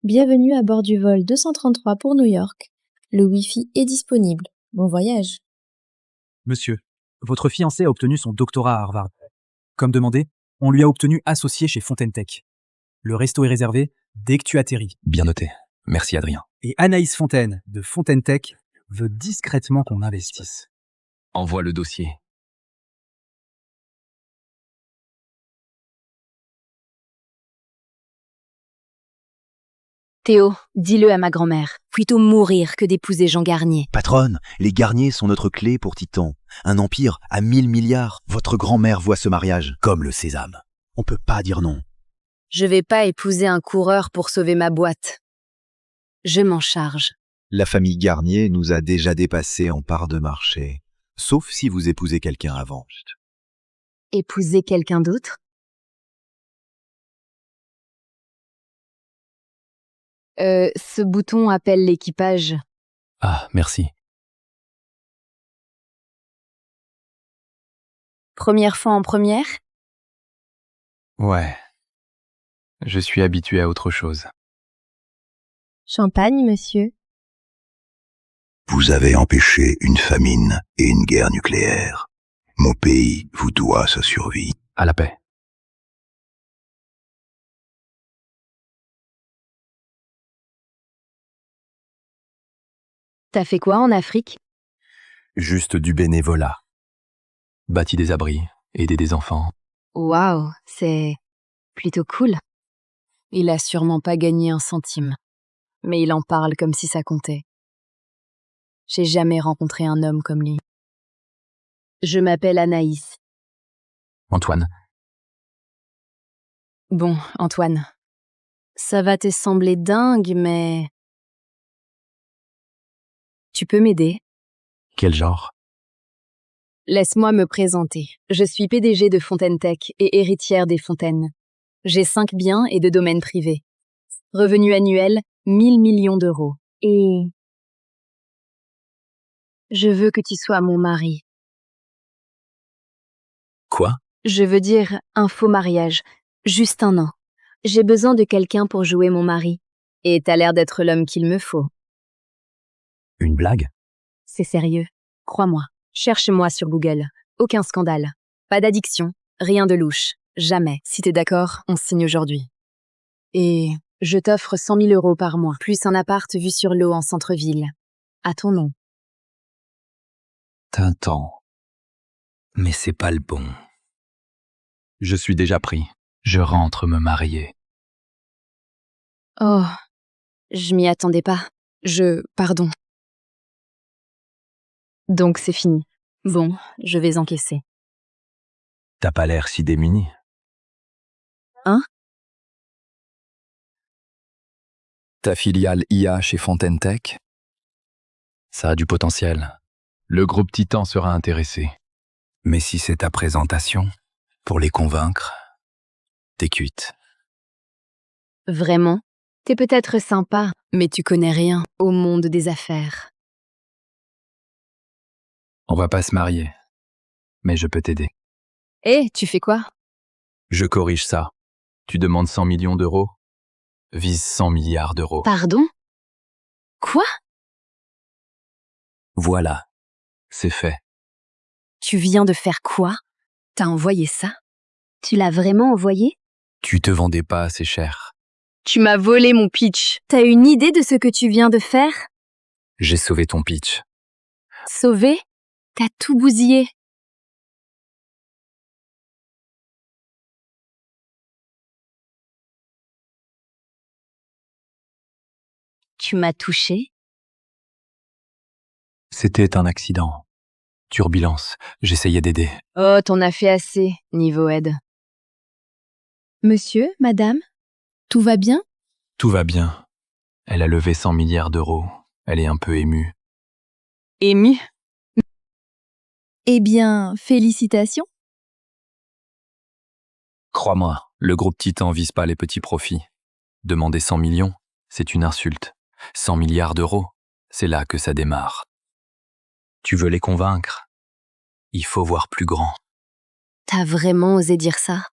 Bienvenue à bord du vol 233 pour New York. Le Wi-Fi est disponible. Bon voyage. Monsieur, votre fiancé a obtenu son doctorat à Harvard. Comme demandé, on lui a obtenu associé chez Fontaine Tech. Le resto est réservé dès que tu atterris. Bien noté. Merci Adrien. Et Anaïs Fontaine, de Fontaine Tech, veut discrètement qu'on investisse. Envoie le dossier. Théo, dis-le à ma grand-mère. Plutôt mourir que d'épouser Jean Garnier. Patronne, les Garnier sont notre clé pour Titan. Un empire à 1000 milliards. Votre grand-mère voit ce mariage comme le sésame. On peut pas dire non. Je vais pas épouser un coureur pour sauver ma boîte. Je m'en charge. La famille Garnier nous a déjà dépassés en part de marché. Sauf si vous épousez quelqu'un avant. Épouser quelqu'un d'autre? Ce bouton appelle l'équipage. Ah, merci. Première fois en première? Ouais. Je suis habitué à autre chose. Champagne, monsieur. Vous avez empêché une famine et une guerre nucléaire. Mon pays vous doit sa survie. À la paix. T'as fait quoi en Afrique? Juste du bénévolat. Bâti des abris, aider des enfants. Waouh, c'est plutôt cool. Il a sûrement pas gagné un centime. Mais il en parle comme si ça comptait. J'ai jamais rencontré un homme comme lui. Je m'appelle Anaïs. Antoine, Bon, Antoine. Ça va te sembler dingue, mais... Tu peux m'aider? quel genre? Laisse-moi me présenter. Je suis PDG de Fontaine Tech et héritière des Fontaines. J'ai 5 biens et 2 domaines privés. Revenu annuel, 1000 millions d'euros. Et... je veux que tu sois mon mari. Quoi? Je veux dire un faux mariage. Juste un an. J'ai besoin de quelqu'un pour jouer mon mari. Et t'as l'air d'être l'homme qu'il me faut. Une blague? C'est sérieux. Crois-moi. Cherche-moi sur Google. Aucun scandale. Pas d'addiction. Rien de louche. Jamais. Si t'es d'accord, on signe aujourd'hui. Et je t'offre 100 000 euros par mois, plus un appart vu sur l'eau en centre-ville. À ton nom. Tintant. Mais c'est pas le bon. Je suis déjà pris. Je rentre me marier. Oh, je m'y attendais pas. Pardon. Donc c'est fini. Bon, je vais encaisser. T'as pas l'air si démuni. Hein? Ta filiale IA chez Fontaine Tech? Ça a du potentiel. Le groupe Titan sera intéressé. Mais si c'est ta présentation, pour les convaincre, t'es cuite. Vraiment? T'es peut-être sympa, mais tu connais rien au monde des affaires. On va pas se marier, mais je peux t'aider. Tu fais quoi? Je corrige ça. Tu demandes 100 millions d'euros? Vise 100 milliards d'euros. Pardon? Quoi? Voilà, c'est fait. Tu viens de faire quoi? T'as envoyé ça? Tu l'as vraiment envoyé? Tu te vendais pas assez cher. Tu m'as volé mon pitch. T'as une idée de ce que tu viens de faire? J'ai sauvé ton pitch. Sauvé? T'as tout bousillé. Tu m'as touché? C'était un accident. Turbulence, j'essayais d'aider. Oh, t'en as fait assez, niveau aide. Monsieur, madame, tout va bien? Tout va bien. Elle a levé 100 milliards d'euros. Elle est un peu émue. Ému? Eh bien, félicitations. Crois-moi, le groupe Titan vise pas les petits profits. Demander 100 millions, c'est une insulte. 100 milliards d'euros, c'est là que ça démarre. Tu veux les convaincre? Il faut voir plus grand. T'as vraiment osé dire ça?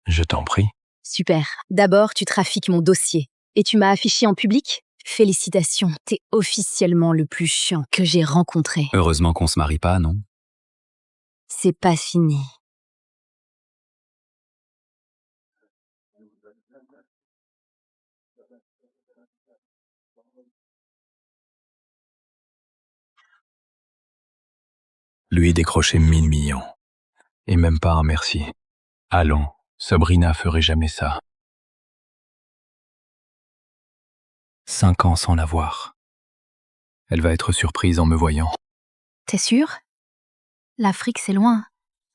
Je t'en prie. Super. D'abord, tu trafiques mon dossier. Et tu m'as affiché en public? Félicitations, t'es officiellement le plus chiant que j'ai rencontré. Heureusement qu'on se marie pas, non? C'est pas fini. Lui décrocher 1000 millions. Et même pas un merci. Allons, Sabrina ferait jamais ça. 5 ans sans la voir. Elle va être surprise en me voyant. T'es sûr? L'Afrique, c'est loin.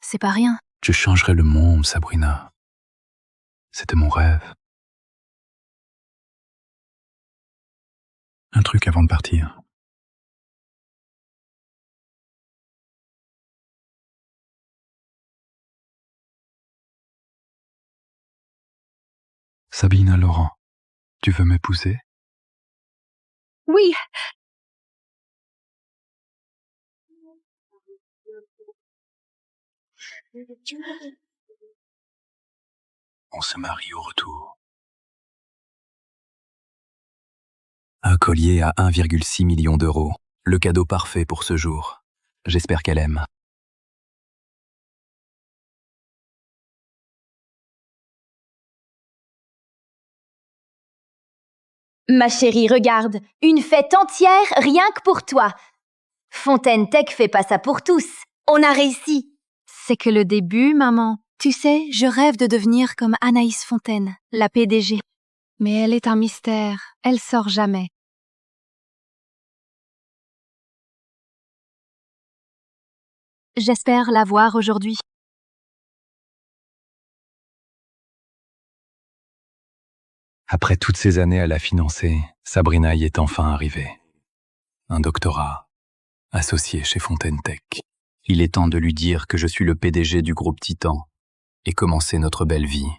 C'est pas rien. Je changerai le monde, Sabrina. C'était mon rêve. Un truc avant de partir. Sabina Laurent, tu veux m'épouser? Oui. On se marie au retour. Un collier à 1,6 million d'euros. Le cadeau parfait pour ce jour. J'espère qu'elle aime. Ma chérie, regarde, une fête entière rien que pour toi. Fontaine Tech fait pas ça pour tous. On a réussi. C'est que le début, maman. Tu sais, je rêve de devenir comme Anaïs Fontaine, la PDG. Mais elle est un mystère. Elle sort jamais. J'espère la voir aujourd'hui. Après toutes ces années à la financer, Sabrina y est enfin arrivée. Un doctorat, associé chez Fontaine Tech. Il est temps de lui dire que je suis le PDG du groupe Titan et commencer notre belle vie.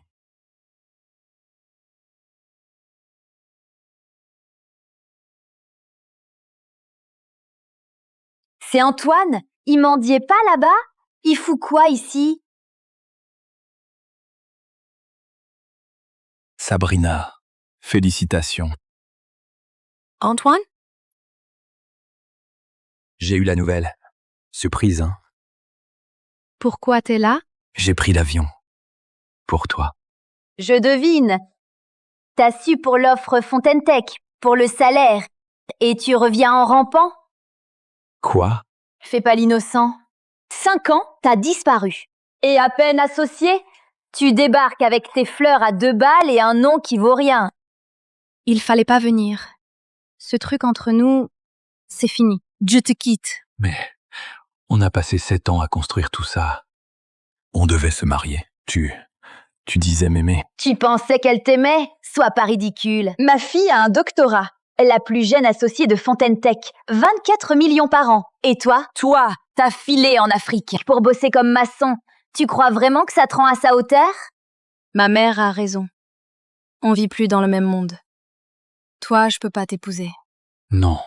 C'est Antoine. Il mendiait pas là-bas? Il fout quoi ici? Sabrina, félicitations. Antoine? J'ai eu la nouvelle. Surprise, hein? Pourquoi t'es là? J'ai pris l'avion. Pour toi. Je devine. T'as su pour l'offre Fontaine Tech, pour le salaire, et tu reviens en rampant? Quoi? Fais pas l'innocent. 5 ans, t'as disparu. Et à peine associé, tu débarques avec tes fleurs à 2 balles et un nom qui vaut rien. Il fallait pas venir. Ce truc entre nous, c'est fini. Je te quitte. Mais on a passé 7 ans à construire tout ça. On devait se marier. Tu disais m'aimer. Tu pensais qu'elle t'aimait? Sois pas ridicule. Ma fille a un doctorat. La plus jeune associée de Fontaine Tech. 24 millions par an. Et toi? Toi, t'as filé en Afrique pour bosser comme maçon. Tu crois vraiment que ça te rend à sa hauteur? Ma mère a raison. On vit plus dans le même monde. Toi, je peux pas t'épouser. Non.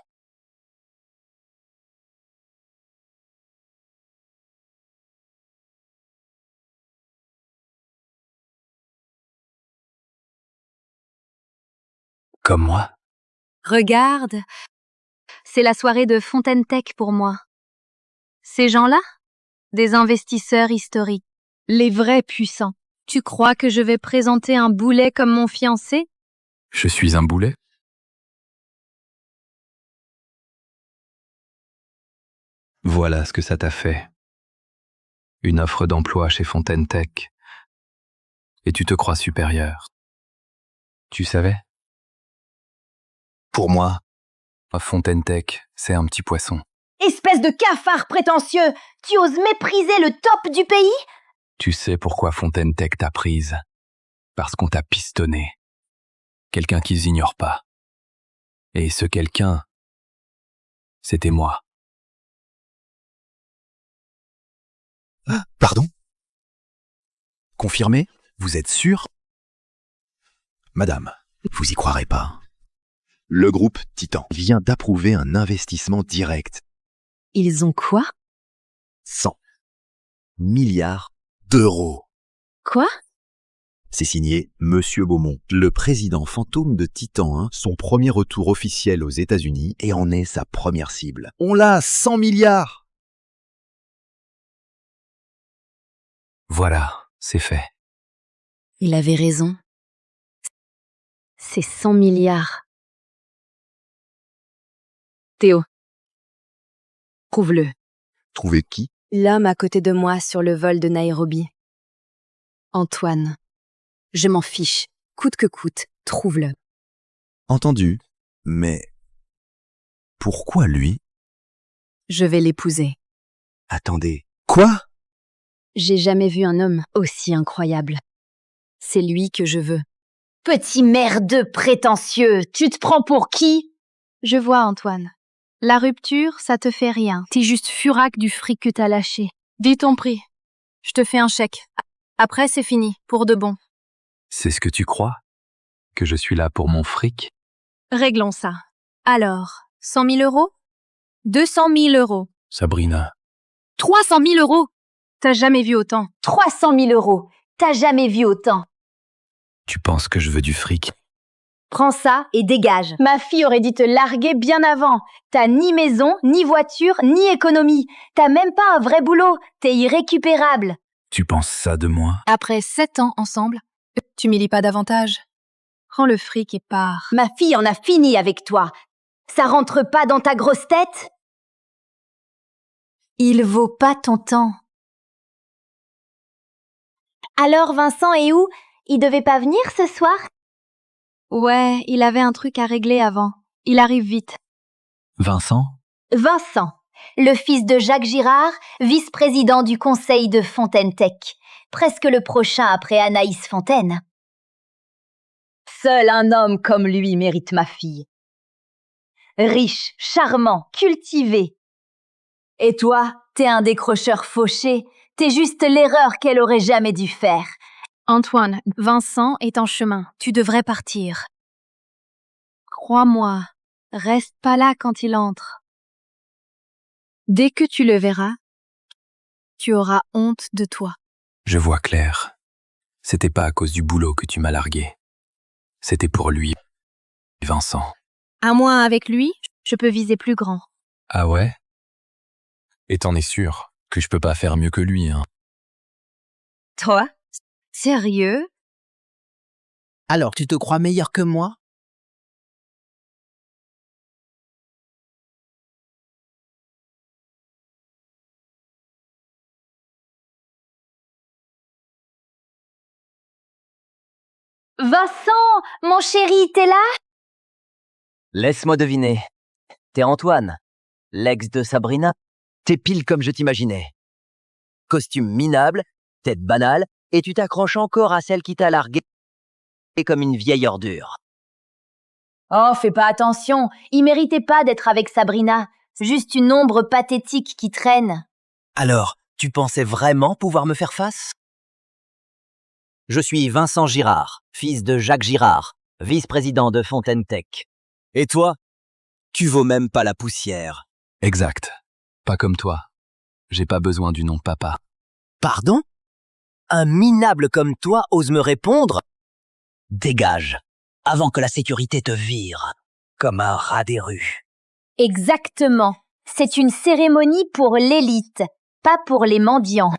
Comme moi? Regarde, c'est la soirée de Fontaine Tech pour moi. Ces gens-là, des investisseurs historiques, les vrais puissants. Tu crois que je vais présenter un boulet comme mon fiancé? Je suis un boulet? Voilà ce que ça t'a fait. Une offre d'emploi chez Fontaine Tech. Et tu te crois supérieur. Tu savais? Pour moi, Fontaine Tech, c'est un petit poisson. Espèce de cafard prétentieux! Tu oses mépriser le top du pays? Tu sais pourquoi Fontaine Tech t'a prise? Parce qu'on t'a pistonné. Quelqu'un qu'ils ignorent pas. Et ce quelqu'un, c'était moi. Pardon? Confirmé? Vous êtes sûr? Madame, vous y croirez pas. Le groupe Titan vient d'approuver un investissement direct. Ils ont quoi? 100 milliards d'euros. Quoi? C'est signé Monsieur Beaumont, le président fantôme de Titan 1, son premier retour officiel aux États-Unis et en est sa première cible. On l'a à 100 milliards! Voilà, c'est fait. Il avait raison. C'est 100 milliards. Théo. Prouve-le. Trouver qui? L'homme à côté de moi sur le vol de Nairobi. Antoine. Je m'en fiche. Coûte que coûte, trouve-le. Entendu. Mais pourquoi lui? Je vais l'épouser. Attendez. Quoi? J'ai jamais vu un homme aussi incroyable. C'est lui que je veux. Petit merdeux prétentieux, tu te prends pour qui? Je vois, Antoine. La rupture, ça te fait rien. T'es juste furac du fric que t'as lâché. Dis ton prix. Je te fais un chèque. Après, c'est fini, pour de bon. C'est ce que tu crois? Que je suis là pour mon fric? Réglons ça. Alors, 100 000 euros? 200 000 euros. Sabrina. 300 000 euros? T'as jamais vu autant. 300 000 euros. T'as jamais vu autant. Tu penses que je veux du fric? Prends ça et dégage. Ma fille aurait dû te larguer bien avant. T'as ni maison, ni voiture, ni économie. T'as même pas un vrai boulot. T'es irrécupérable. Tu penses ça de moi? Après 7 ans ensemble, tu m'y lis pas davantage. Prends le fric et pars. Ma fille en a fini avec toi. Ça rentre pas dans ta grosse tête? Il vaut pas ton temps. Alors Vincent est où? Il devait pas venir ce soir? Ouais, il avait un truc à régler avant. Il arrive vite. Vincent? Vincent, le fils de Jacques Girard, vice-président du conseil de Fontaine Tech. Presque le prochain après Anaïs Fontaine. Seul un homme comme lui mérite ma fille. Riche, charmant, cultivé. Et toi, t'es un décrocheur fauché. T'es juste l'erreur qu'elle aurait jamais dû faire. Antoine, Vincent est en chemin. Tu devrais partir. Crois-moi, reste pas là quand il entre. Dès que tu le verras, tu auras honte de toi. Je vois clair. C'était pas à cause du boulot que tu m'as largué. C'était pour lui, Vincent. À moi, avec lui, je peux viser plus grand. Ah ouais? Et t'en es sûr que je peux pas faire mieux que lui, hein? Toi? Sérieux? Alors, tu te crois meilleur que moi? Vincent, mon chéri, t'es là? Laisse-moi deviner. T'es Antoine, l'ex de Sabrina. T'es pile comme je t'imaginais. Costume minable, tête banale, et tu t'accroches encore à celle qui t'a largué comme une vieille ordure. Oh, fais pas attention, il méritait pas d'être avec Sabrina. Juste une ombre pathétique qui traîne. Alors, tu pensais vraiment pouvoir me faire face? Je suis Vincent Girard, fils de Jacques Girard, vice-président de Fontaine Tech. Et toi? Tu vaux même pas la poussière. Exact. Pas comme toi. J'ai pas besoin du nom de papa. Pardon? Un minable comme toi ose me répondre? Dégage, avant que la sécurité te vire, comme un rat des rues. Exactement. C'est une cérémonie pour l'élite, pas pour les mendiants.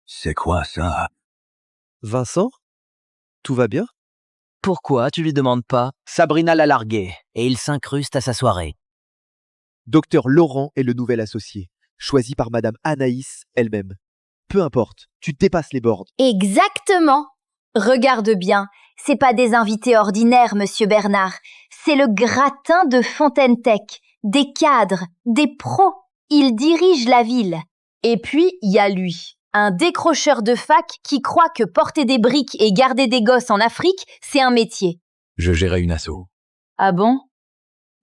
C'est quoi ça? Vincent? Tout va bien? Pourquoi tu lui demandes pas? Sabrina l'a largué, et il s'incruste à sa soirée. Docteur Laurent est le nouvel associé, choisi par Madame Anaïs elle-même. Peu importe, tu dépasses les bornes. Exactement. Regarde bien, c'est pas des invités ordinaires, Monsieur Bernard. C'est le gratin de Fontaine Tech, des cadres, des pros. Il dirige la ville. Et puis, il y a lui, un décrocheur de fac qui croit que porter des briques et garder des gosses en Afrique, c'est un métier. Je gérais une asso. Ah bon?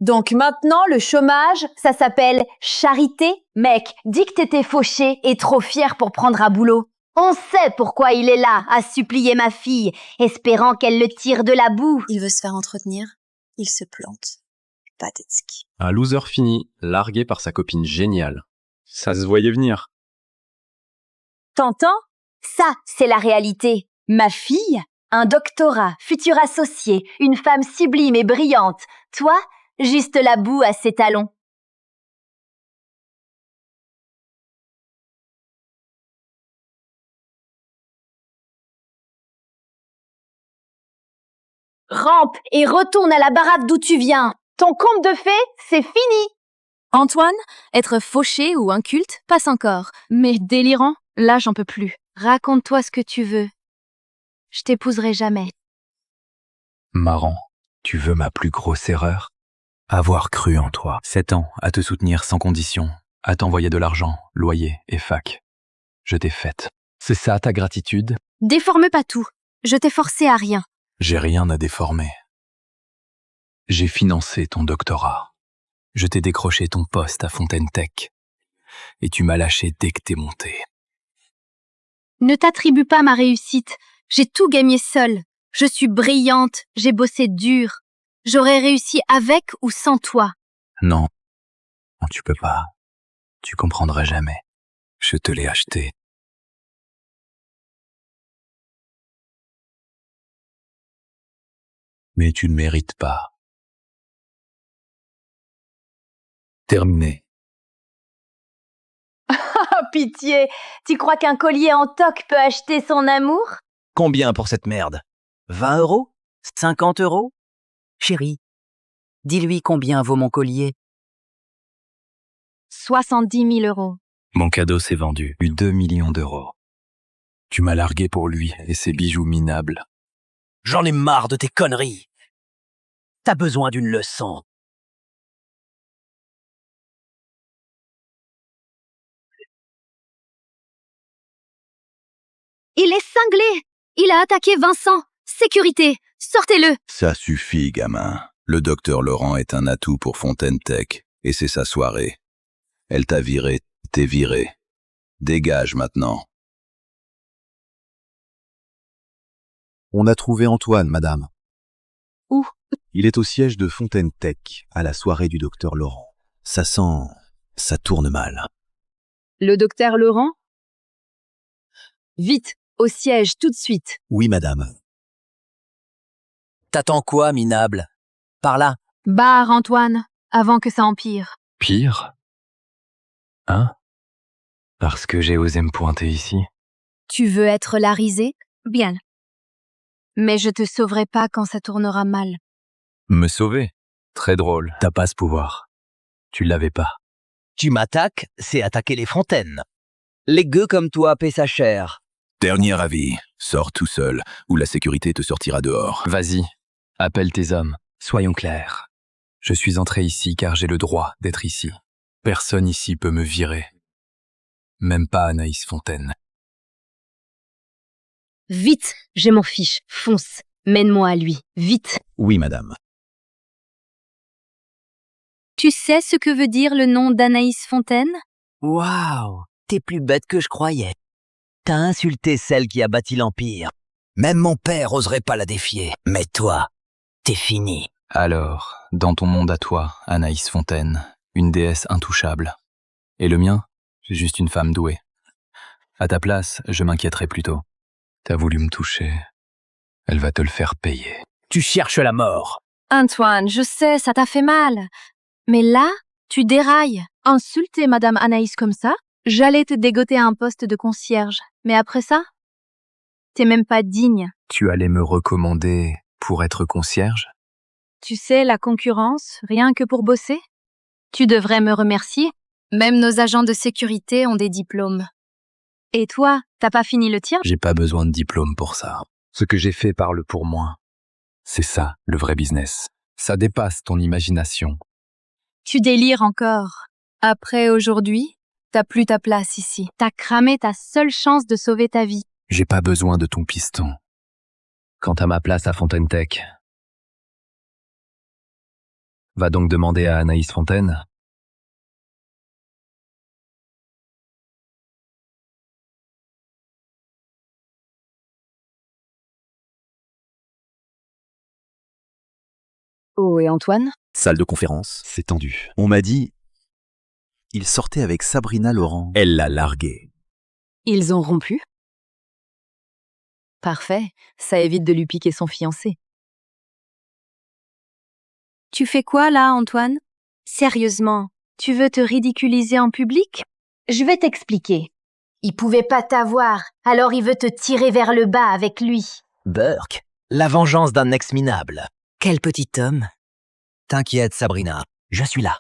Donc maintenant, le chômage, ça s'appelle charité? Mec, dis que t'étais fauché et trop fier pour prendre un boulot. On sait pourquoi il est là, à supplier ma fille, espérant qu'elle le tire de la boue. Il veut se faire entretenir, il se plante. Pathétique. Un loser fini, largué par sa copine géniale. Ça se voyait venir. T'entends? Ça, c'est la réalité. Ma fille, un doctorat, futur associé, une femme sublime et brillante. Toi, juste la boue à ses talons. Rampe et retourne à la baraque d'où tu viens. Ton conte de fées, c'est fini. Antoine, être fauché ou inculte passe encore. Mais délirant, là j'en peux plus. Raconte-toi ce que tu veux. Je t'épouserai jamais. Marrant. Tu veux ma plus grosse erreur? Avoir cru en toi. 7 ans à te soutenir sans condition, à t'envoyer de l'argent, loyer et fac. Je t'ai faite. C'est ça ta gratitude? Déforme pas tout. Je t'ai forcé à rien. J'ai rien à déformer. J'ai financé ton doctorat. Je t'ai décroché ton poste à Fontaine Tech. Et tu m'as lâché dès que t'es monté. Ne t'attribue pas ma réussite. J'ai tout gagné seule. Je suis brillante, j'ai bossé dur. J'aurais réussi avec ou sans toi. Non, tu peux pas. Tu comprendrais jamais. Je te l'ai acheté. Mais tu ne mérites pas. Terminé. Oh, pitié. Tu crois qu'un collier en toc peut acheter son amour? Combien pour cette merde? 20 €? 50 €? Chérie, dis-lui combien vaut mon collier. 70 000 €. Mon cadeau s'est vendu. 2 millions d'euros. Tu m'as largué pour lui et ses bijoux minables. J'en ai marre de tes conneries. T'as besoin d'une leçon. Il est cinglé. Il a attaqué Vincent. Sécurité, sortez-le. Ça suffit, gamin. Le docteur Laurent est un atout pour Fontaine Tech, et c'est sa soirée. Elle t'a viré, t'es viré. Dégage maintenant. On a trouvé Antoine, madame. Où? Il est au siège de Fontaine Tech, à la soirée du docteur Laurent. Ça sent... ça tourne mal. Le docteur Laurent? Vite, au siège, tout de suite. Oui, madame. T'attends quoi, minable? Par là. Barre, Antoine, avant que ça empire. Pire? Hein? Parce que j'ai osé me pointer ici? Tu veux être la risée? Bien. Mais je te sauverai pas quand ça tournera mal. Me sauver? Très drôle. T'as pas ce pouvoir. Tu l'avais pas. Tu m'attaques, c'est attaquer les fontaines. Les gueux comme toi paient sa chair. Dernier avis, sors tout seul, ou la sécurité te sortira dehors. Vas-y, appelle tes hommes. Soyons clairs. Je suis entré ici car j'ai le droit d'être ici. Personne ici peut me virer. Même pas Anaïs Fontaine. Vite, j'ai mon fiche. Fonce. Mène-moi à lui. Vite. Oui, madame. Tu sais ce que veut dire le nom d'Anaïs Fontaine? Waouh, t'es plus bête que je croyais. T'as insulté celle qui a bâti l'Empire. Même mon père oserait pas la défier. Mais toi, t'es fini. Alors, dans ton monde à toi, Anaïs Fontaine, une déesse intouchable. Et le mien, c'est juste une femme douée. À ta place, je m'inquiéterais plutôt. T'as voulu me toucher. Elle va te le faire payer. Tu cherches la mort. Antoine, je sais, ça t'a fait mal. Mais là, tu dérailles. Insulter Madame Anaïs comme ça? J'allais te dégoter à un poste de concierge. Mais après ça? T'es même pas digne. Tu allais me recommander pour être concierge? Tu sais, la concurrence, rien que pour bosser? Tu devrais me remercier. Même nos agents de sécurité ont des diplômes. Et toi, t'as pas fini le tien? J'ai pas besoin de diplôme pour ça. Ce que j'ai fait parle pour moi. C'est ça, le vrai business. Ça dépasse ton imagination. Tu délires encore. Après aujourd'hui, t'as plus ta place ici. T'as cramé ta seule chance de sauver ta vie. J'ai pas besoin de ton piston. Quant à ma place à Fontaine Tech, va donc demander à Anaïs Fontaine. Oh, et Antoine? Salle de conférence, c'est tendu. On m'a dit... il sortait avec Sabrina Laurent. Elle l'a largué. Ils ont rompu? Parfait, ça évite de lui piquer son fiancé. Tu fais quoi là, Antoine? Sérieusement, tu veux te ridiculiser en public? Je vais t'expliquer. Il pouvait pas t'avoir, alors il veut te tirer vers le bas avec lui. Burke, la vengeance d'un ex minable. Quel petit homme. T'inquiète, Sabrina, je suis là.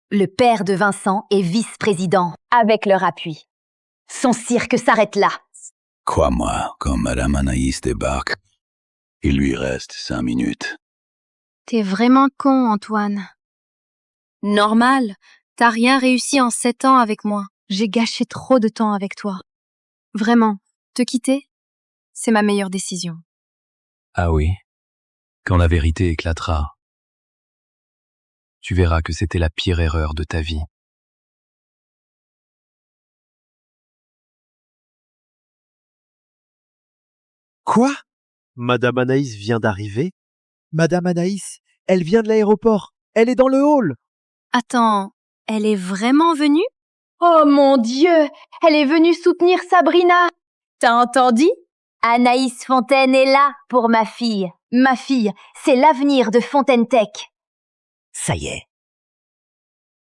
Le père de Vincent est vice-président, avec leur appui. Son cirque s'arrête là. Crois-moi, quand Madame Anaïs débarque, il lui reste 5 minutes. T'es vraiment con, Antoine. Normal, t'as rien réussi en 7 ans avec moi. J'ai gâché trop de temps avec toi. Vraiment, te quitter, c'est ma meilleure décision. Ah oui, quand la vérité éclatera, tu verras que c'était la pire erreur de ta vie. Quoi? Madame Anaïs vient d'arriver? Madame Anaïs, elle vient de l'aéroport. Elle est dans le hall. Attends, elle est vraiment venue? Oh mon Dieu, elle est venue soutenir Sabrina. T'as entendu? Anaïs Fontaine est là pour ma fille. Ma fille, c'est l'avenir de Fontaine Tech. Ça y est.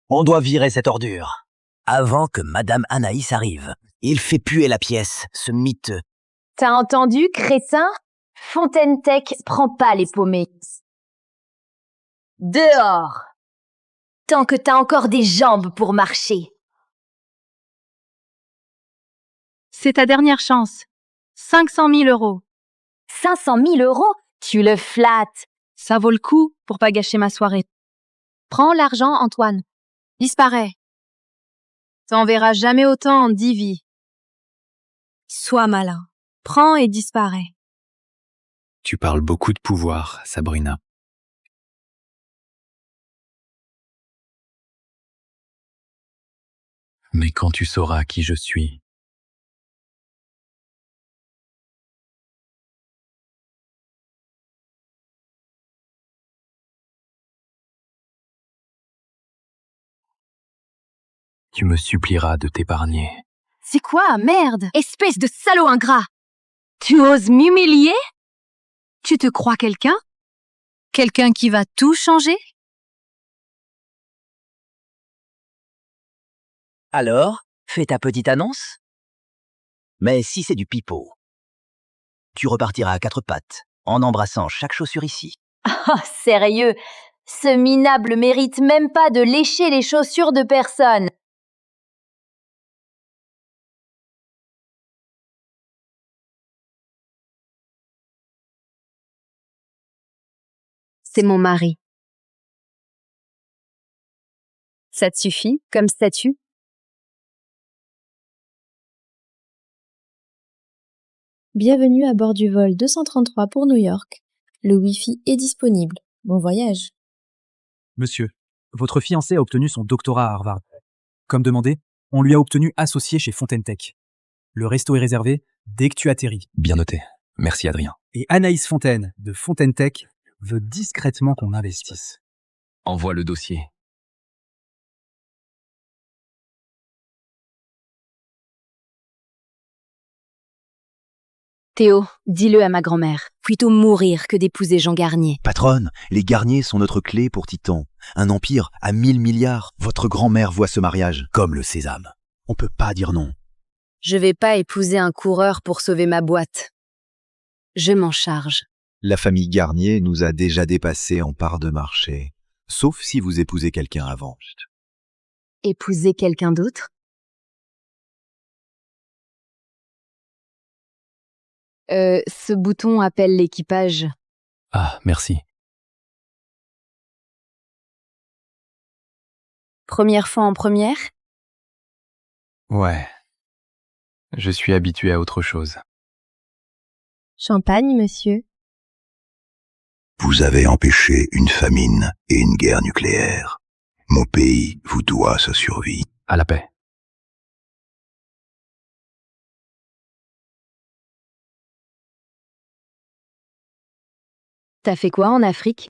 On doit virer cette ordure. Avant que Madame Anaïs arrive. Il fait puer la pièce, ce miteux. T'as entendu, crétin? Fontaine Tech prend pas les paumés. Dehors! Tant que t'as encore des jambes pour marcher. C'est ta dernière chance. 500 000 €. 500 000 €? Tu le flattes. Ça vaut le coup pour pas gâcher ma soirée. Prends l'argent, Antoine. Disparais. T'en verras jamais autant en 10 vies. Sois malin. Prends et disparais. Tu parles beaucoup de pouvoir, Sabrina. Mais quand tu sauras qui je suis, tu me supplieras de t'épargner. C'est quoi, merde? Espèce de salaud ingrat! Tu oses m'humilier? Tu te crois quelqu'un? Quelqu'un qui va tout changer? Alors, fais ta petite annonce. Mais si c'est du pipeau, tu repartiras à 4 pattes, en embrassant chaque chaussure ici. Oh, sérieux? Ce minable mérite même pas de lécher les chaussures de personne. C'est mon mari. Ça te suffit comme statut? Bienvenue à bord du vol 233 pour New York. Le Wi-Fi est disponible. Bon voyage. Monsieur, votre fiancé a obtenu son doctorat à Harvard. Comme demandé, on lui a obtenu associé chez Fontaine Tech. Le resto est réservé dès que tu atterris. Bien noté. Merci Adrien. Et Anaïs Fontaine, de Fontaine Tech, veut discrètement qu'on investisse. Envoie le dossier. Théo, dis-le à ma grand-mère. Plutôt mourir que d'épouser Jean Garnier. Patronne, les Garnier sont notre clé pour Titan. Un empire à 1000 milliards. Votre grand-mère voit ce mariage comme le sésame. On peut pas dire non. Je vais pas épouser un coureur pour sauver ma boîte. Je m'en charge. La famille Garnier nous a déjà dépassés en part de marché. Sauf si vous épousez quelqu'un avant. Épouser quelqu'un d'autre? Ce bouton appelle l'équipage. Ah, merci. Première fois en première? Ouais. Je suis habitué à autre chose. Champagne, monsieur. Vous avez empêché une famine et une guerre nucléaire. Mon pays vous doit sa survie. À la paix. T'as fait quoi en Afrique?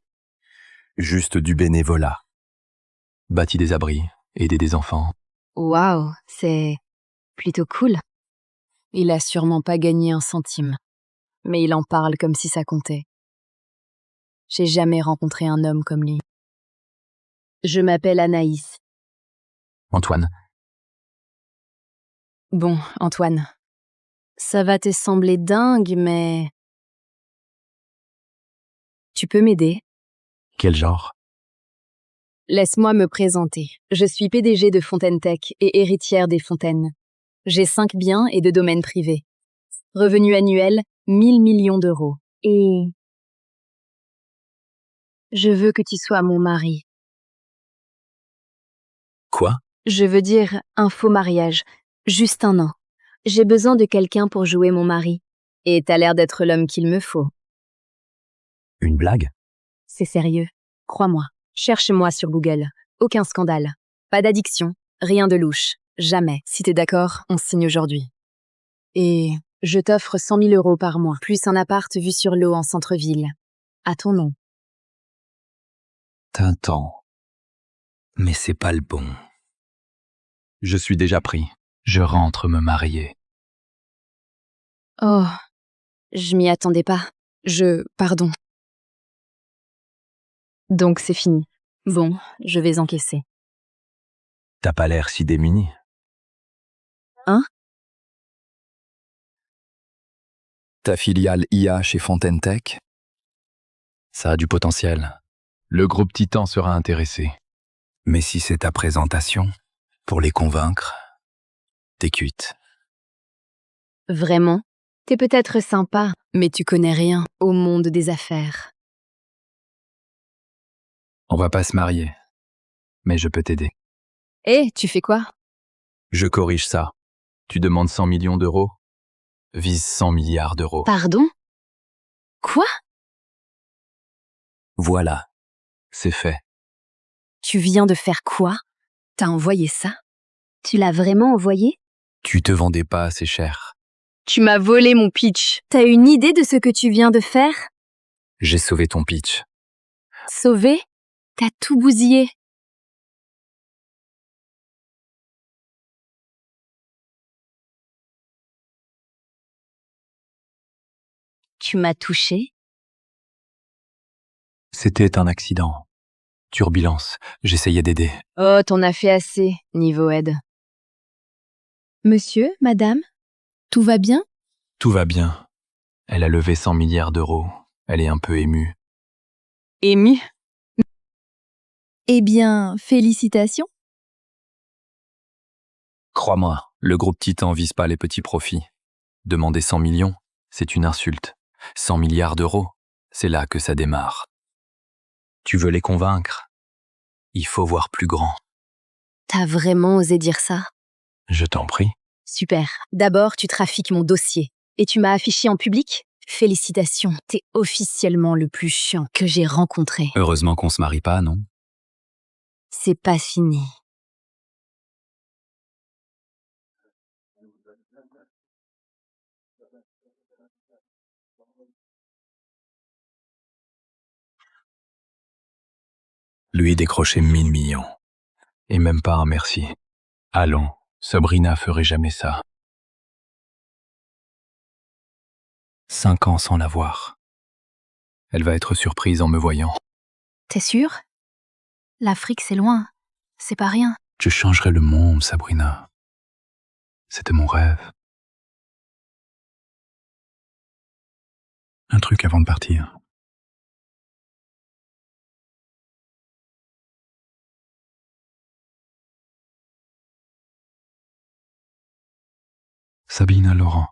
Juste du bénévolat. Bâti des abris, aider des enfants. Waouh, c'est plutôt cool. Il a sûrement pas gagné un centime. mais il en parle comme si ça comptait. J'ai jamais rencontré un homme comme lui. Je m'appelle Anaïs. Antoine, Bon, Antoine, ça va te sembler dingue, mais... Tu peux m'aider? quel genre? Laisse-moi me présenter. Je suis PDG de Fontaine Tech et héritière des Fontaines. J'ai 5 biens et 2 domaines privés. Revenu annuel, 1000 millions d'euros. Et... je veux que tu sois mon mari. Quoi? Je veux dire un faux mariage. Juste un an. J'ai besoin de quelqu'un pour jouer mon mari. Et t'as l'air d'être l'homme qu'il me faut. Une blague? C'est sérieux. Crois-moi. Cherche-moi sur Google. Aucun scandale. Pas d'addiction. Rien de louche. Jamais. Si t'es d'accord, on signe aujourd'hui. Et je t'offre 100 000 euros par mois, plus un appart vu sur l'eau en centre-ville. À ton nom. Tintin. Mais c'est pas le bon. Je suis déjà pris. Je rentre me marier. Oh, je m'y attendais pas. Pardon. Donc c'est fini. Bon, je vais encaisser. T'as pas l'air si démuni. Hein? Ta filiale IA chez Fontaine Tech? Ça a du potentiel. Le groupe Titan sera intéressé. Mais si c'est ta présentation, pour les convaincre, t'es cuite. Vraiment? T'es peut-être sympa, mais tu connais rien au monde des affaires. On va pas se marier, mais je peux t'aider. Eh, tu fais quoi? Je corrige ça. Tu demandes 100 millions d'euros? Vise 100 milliards d'euros. Pardon? Quoi? Voilà, c'est fait. Tu viens de faire quoi? T'as envoyé ça? Tu l'as vraiment envoyé? Tu te vendais pas assez cher. Tu m'as volé mon pitch. T'as une idée de ce que tu viens de faire? J'ai sauvé ton pitch. Sauvé? T'as tout bousillé. Tu m'as touché? C'était un accident. Turbulence. J'essayais d'aider. Oh, t'en as fait assez, niveau aide. Monsieur, madame, tout va bien? Tout va bien. Elle a levé 100 milliards d'euros. Elle est un peu émue. Ému? Eh bien, félicitations. Crois-moi, le groupe Titan vise pas les petits profits. Demander 100 millions, c'est une insulte. 100 milliards d'euros, c'est là que ça démarre. Tu veux les convaincre? Il faut voir plus grand. T'as vraiment osé dire ça? Je t'en prie. Super. D'abord, tu trafiques mon dossier. Et tu m'as affiché en public? Félicitations, t'es officiellement le plus chiant que j'ai rencontré. Heureusement qu'on se marie pas, non? C'est pas fini. Lui décrocher 1000 millions. Et même pas un merci. Allons, Sabrina ferait jamais ça. 5 ans sans la voir. Elle va être surprise en me voyant. T'es sûr? L'Afrique, c'est loin. C'est pas rien. Je changerai le monde, Sabrina. C'était mon rêve. Un truc avant de partir. Sabina Laurent,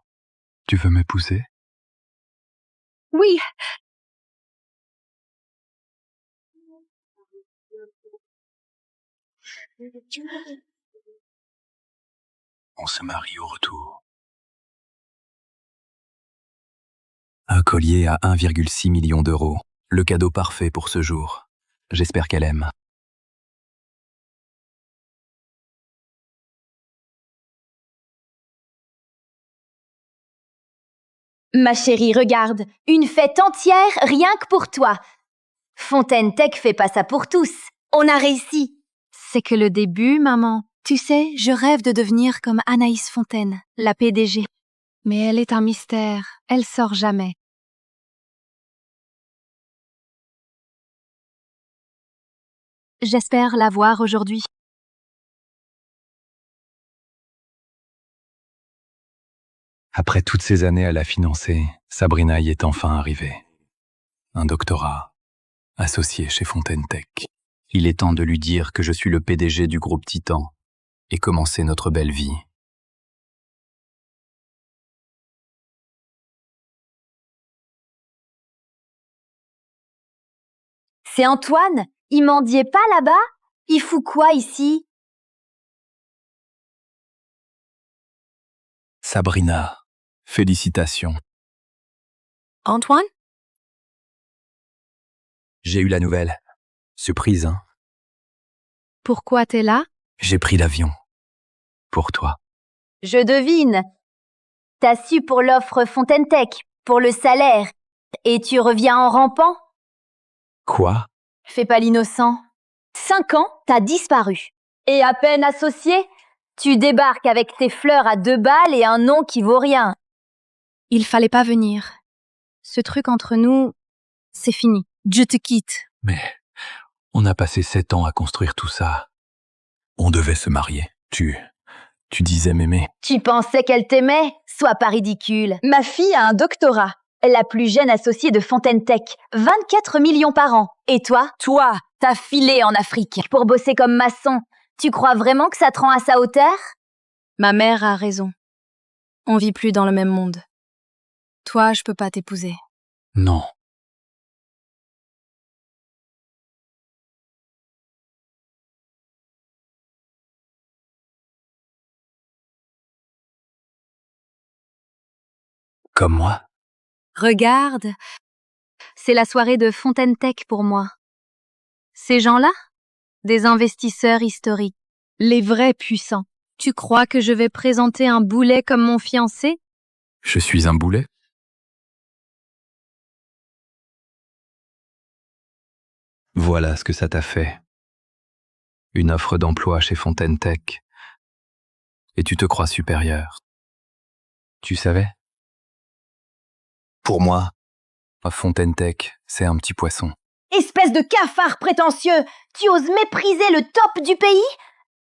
tu veux m'épouser? Oui. On se marie au retour. Un collier à 1,6 million d'euros. Le cadeau parfait pour ce jour. J'espère qu'elle aime. Ma chérie, regarde, une fête entière rien que pour toi. Fontaine Tech fait pas ça pour tous. On a réussi. C'est que le début, maman. Tu sais, je rêve de devenir comme Anaïs Fontaine, la PDG. Mais elle est un mystère. Elle sort jamais. J'espère la voir aujourd'hui. Après toutes ces années à la financer, Sabrina y est enfin arrivée. Un doctorat, associé chez Fontaine Tech. Il est temps de lui dire que je suis le PDG du groupe Titan et commencer notre belle vie. C'est Antoine? Il mendiait pas là-bas? Il fout quoi ici? Sabrina, félicitations. Antoine? J'ai eu la nouvelle. Surprise, hein? Pourquoi t'es là? J'ai pris l'avion. Pour toi. Je devine. T'as su pour l'offre Fontaine Tech, pour le salaire, et tu reviens en rampant? Quoi? Fais pas l'innocent. 5 ans, t'as disparu. Et à peine associé, tu débarques avec tes fleurs à 2 balles et un nom qui vaut rien. Il fallait pas venir. Ce truc entre nous, c'est fini. Je te quitte. Mais on a passé 7 ans à construire tout ça. On devait se marier. Tu disais m'aimer. Tu pensais qu'elle t'aimait? Sois pas ridicule. Ma fille a un doctorat. La plus jeune associée de Fontaine Tech. 24 millions par an. Et toi? Toi, t'as filé en Afrique pour bosser comme maçon. Tu crois vraiment que ça te rend à sa hauteur? Ma mère a raison. On vit plus dans le même monde. Toi, je peux pas t'épouser. Non. Comme moi? Regarde, c'est la soirée de Fontaine Tech pour moi. Ces gens-là, des investisseurs historiques, les vrais puissants. Tu crois que je vais présenter un boulet comme mon fiancé? Je suis un boulet? Voilà ce que ça t'a fait. Une offre d'emploi chez Fontaine Tech. Et tu te crois supérieur. Tu savais? Pour moi, Fontaine Tech, c'est un petit poisson. Espèce de cafard prétentieux! Tu oses mépriser le top du pays?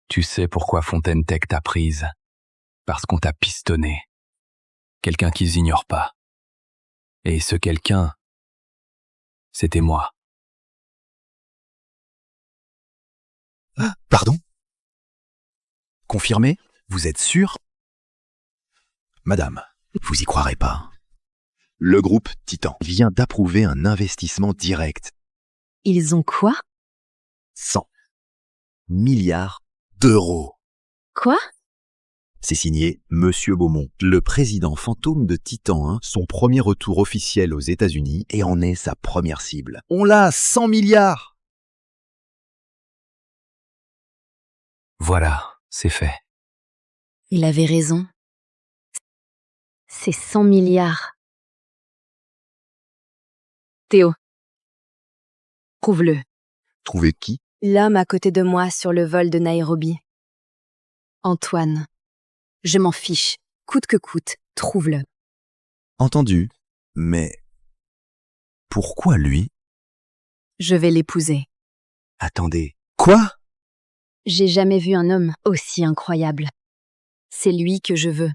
Tu sais pourquoi Fontaine Tech t'a prise? Parce qu'on t'a pistonné. Quelqu'un qu'ils ignorent pas. Et ce quelqu'un, c'était moi. Pardon? Confirmé? Vous êtes sûr? Madame, vous y croirez pas. Le groupe Titan vient d'approuver un investissement direct. Ils ont quoi? 100 milliards d'euros. Quoi? C'est signé Monsieur Beaumont, le président fantôme de Titan 1, son premier retour officiel aux États-Unis et en est sa première cible. On l'a, 100 milliards! Voilà, c'est fait. Il avait raison. C'est 100 milliards. Théo. Trouve-le. Trouver qui? L'homme à côté de moi sur le vol de Nairobi. Antoine. Je m'en fiche. Coûte que coûte, trouve-le. Entendu. Mais pourquoi lui? Je vais l'épouser. Attendez. Quoi? J'ai jamais vu un homme aussi incroyable. C'est lui que je veux.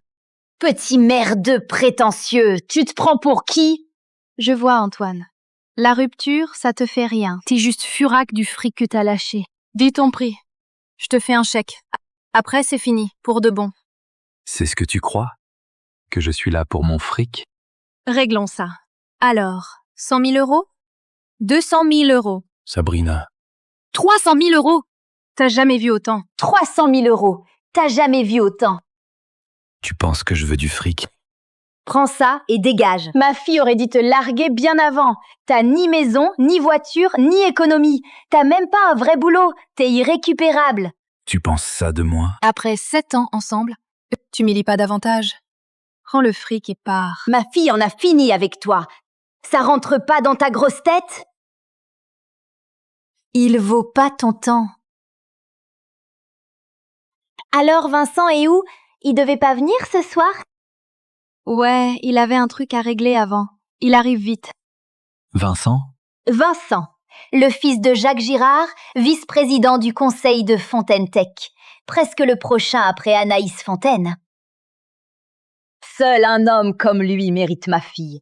Petit merdeux prétentieux, tu te prends pour qui? Je vois, Antoine. La rupture, ça te fait rien. T'es juste furac du fric que t'as lâché. Dis ton prix. Je te fais un chèque. Après, c'est fini, pour de bon. C'est ce que tu crois? Que je suis là pour mon fric? Réglons ça. Alors, 100 000 euros? 200 000 euros. Sabrina. 300 000 euros. T'as jamais vu autant. 300 000 euros. T'as jamais vu autant. Tu penses que je veux du fric? Prends ça et dégage. Ma fille aurait dû te larguer bien avant. T'as ni maison, ni voiture, ni économie. T'as même pas un vrai boulot. T'es irrécupérable. Tu penses ça de moi? Après 7 ans ensemble, tu m'y lis pas davantage. Prends le fric et pars. Ma fille en a fini avec toi. Ça rentre pas dans ta grosse tête? Il vaut pas ton temps. Alors Vincent est où? Il devait pas venir ce soir? Ouais, il avait un truc à régler avant. Il arrive vite. Vincent? Vincent, le fils de Jacques Girard, vice-président du conseil de Fontaine Tech, presque le prochain après Anaïs Fontaine. Seul un homme comme lui mérite ma fille.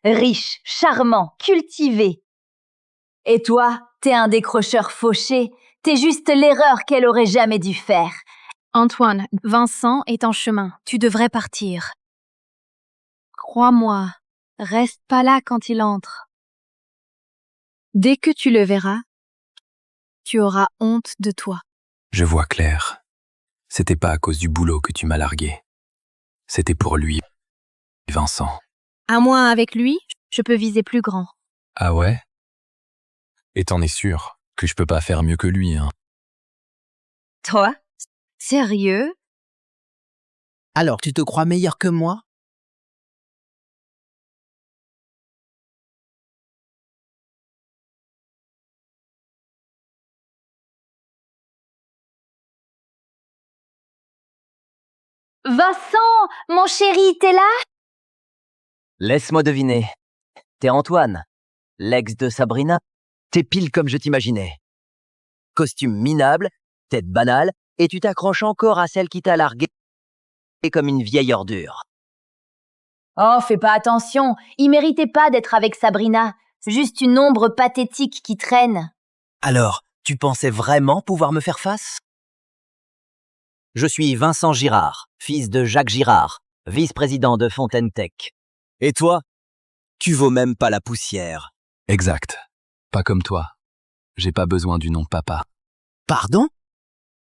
Riche, charmant, cultivé. Et toi, t'es un décrocheur fauché, t'es juste l'erreur qu'elle aurait jamais dû faire. Antoine, Vincent est en chemin. Tu devrais partir. Crois-moi, reste pas là quand il entre. Dès que tu le verras, tu auras honte de toi. Je vois clair. C'était pas à cause du boulot que tu m'as largué. C'était pour lui, Vincent. À moi, avec lui, je peux viser plus grand. Ah ouais? Et t'en es sûr que je peux pas faire mieux que lui, hein? Toi? Sérieux? Alors, tu te crois meilleur que moi? Vincent, mon chéri, t'es là? Laisse-moi deviner. T'es Antoine, l'ex de Sabrina. T'es pile comme je t'imaginais. Costume minable, tête banale, et tu t'accroches encore à celle qui t'a largué comme une vieille ordure. Oh, fais pas attention, il méritait pas d'être avec Sabrina. Juste une ombre pathétique qui traîne. Alors, tu pensais vraiment pouvoir me faire face? Je suis Vincent Girard, fils de Jacques Girard, vice-président de Fontaine Tech. Et toi? Tu vaux même pas la poussière. Exact. Pas comme toi. J'ai pas besoin du nom de papa. Pardon?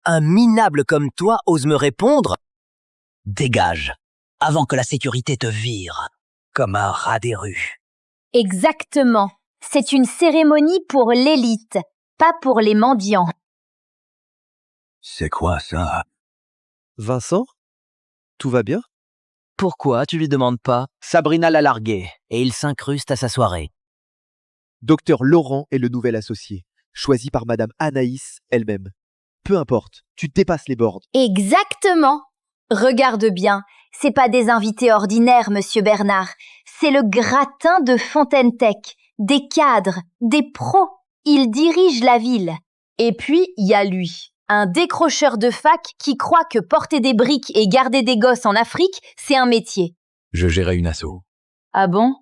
Un minable comme toi ose me répondre? Dégage, avant que la sécurité te vire, comme un rat des rues. Exactement. C'est une cérémonie pour l'élite, pas pour les mendiants. C'est quoi ça? Vincent? Tout va bien? Pourquoi tu lui demandes pas? Sabrina l'a largué, et il s'incruste à sa soirée. Docteur Laurent est le nouvel associé, choisi par Madame Anaïs elle-même. Peu importe, tu dépasses les bornes. Exactement. Regarde bien, c'est pas des invités ordinaires, monsieur Bernard. C'est le gratin de Fontaine Tech, des cadres, des pros. Il dirige la ville. Et puis, il y a lui, un décrocheur de fac qui croit que porter des briques et garder des gosses en Afrique, c'est un métier. Je gérais une asso. Ah bon?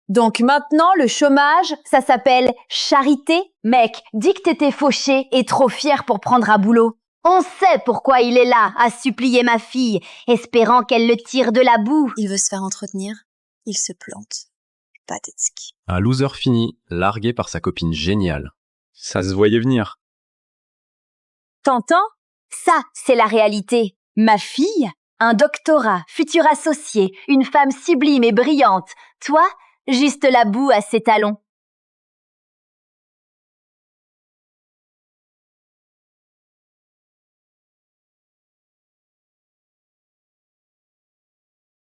Donc maintenant, le chômage, ça s'appelle charité? Mec, dis que t'étais fauché et trop fier pour prendre un boulot. On sait pourquoi il est là, à supplier ma fille, espérant qu'elle le tire de la boue. Il veut se faire entretenir, il se plante. Pathétique. Un loser fini, largué par sa copine géniale. Ça se voyait venir. T'entends? Ça, c'est la réalité. Ma fille, un doctorat, futur associé, une femme sublime et brillante. Toi, juste la boue à ses talons.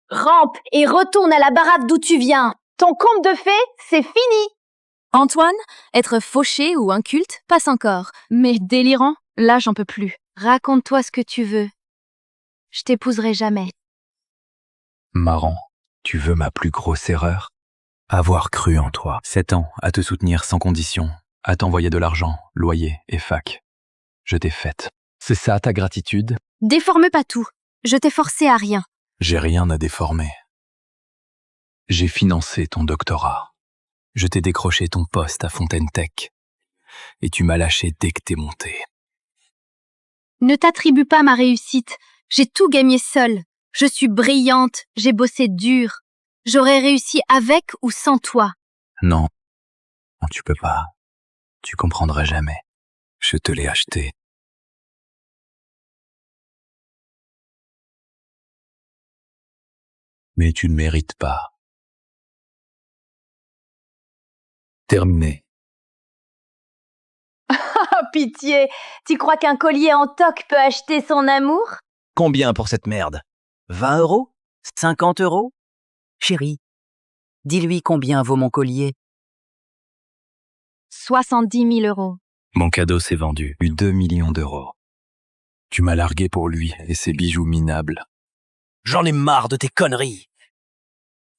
Rampe et retourne à la baraque d'où tu viens. Ton conte de fées, c'est fini. Antoine, être fauché ou inculte passe encore. Mais délirant, là j'en peux plus. Raconte-toi ce que tu veux. Je t'épouserai jamais. Marrant. Tu veux ma plus grosse erreur? Avoir cru en toi. 7 ans à te soutenir sans condition, à t'envoyer de l'argent, loyer et fac. Je t'ai faite. C'est ça ta gratitude? Déforme pas tout. Je t'ai forcé à rien. J'ai rien à déformer. J'ai financé ton doctorat. Je t'ai décroché ton poste à Fontaine Tech. Et tu m'as lâché dès que t'es monté. Ne t'attribue pas ma réussite. J'ai tout gagné seule. Je suis brillante, j'ai bossé dur. J'aurais réussi avec ou sans toi. Non, tu peux pas. Tu comprendras jamais. Je te l'ai acheté. Mais tu ne mérites pas. Terminé. Oh, pitié. Tu crois qu'un collier en toc peut acheter son amour? Combien pour cette merde? 20 €? 50 €? Chérie, dis-lui combien vaut mon collier. 70 000 €. Mon cadeau s'est vendu. 2 millions d'euros. Tu m'as largué pour lui et ses bijoux minables. J'en ai marre de tes conneries.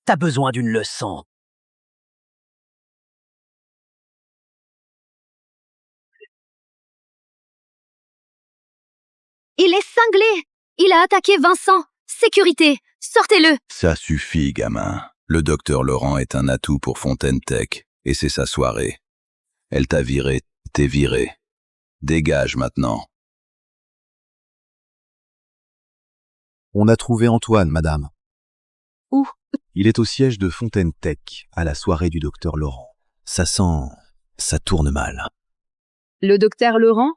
T'as besoin d'une leçon. Il est cinglé. Il a attaqué Vincent. Sécurité, sortez-le. Ça suffit, gamin. Le docteur Laurent est un atout pour Fontaine Tech, et c'est sa soirée. Elle t'a viré, t'es viré. Dégage maintenant. On a trouvé Antoine, madame. Où? Il est au siège de Fontaine Tech, à la soirée du docteur Laurent. Ça tourne mal. Le docteur Laurent?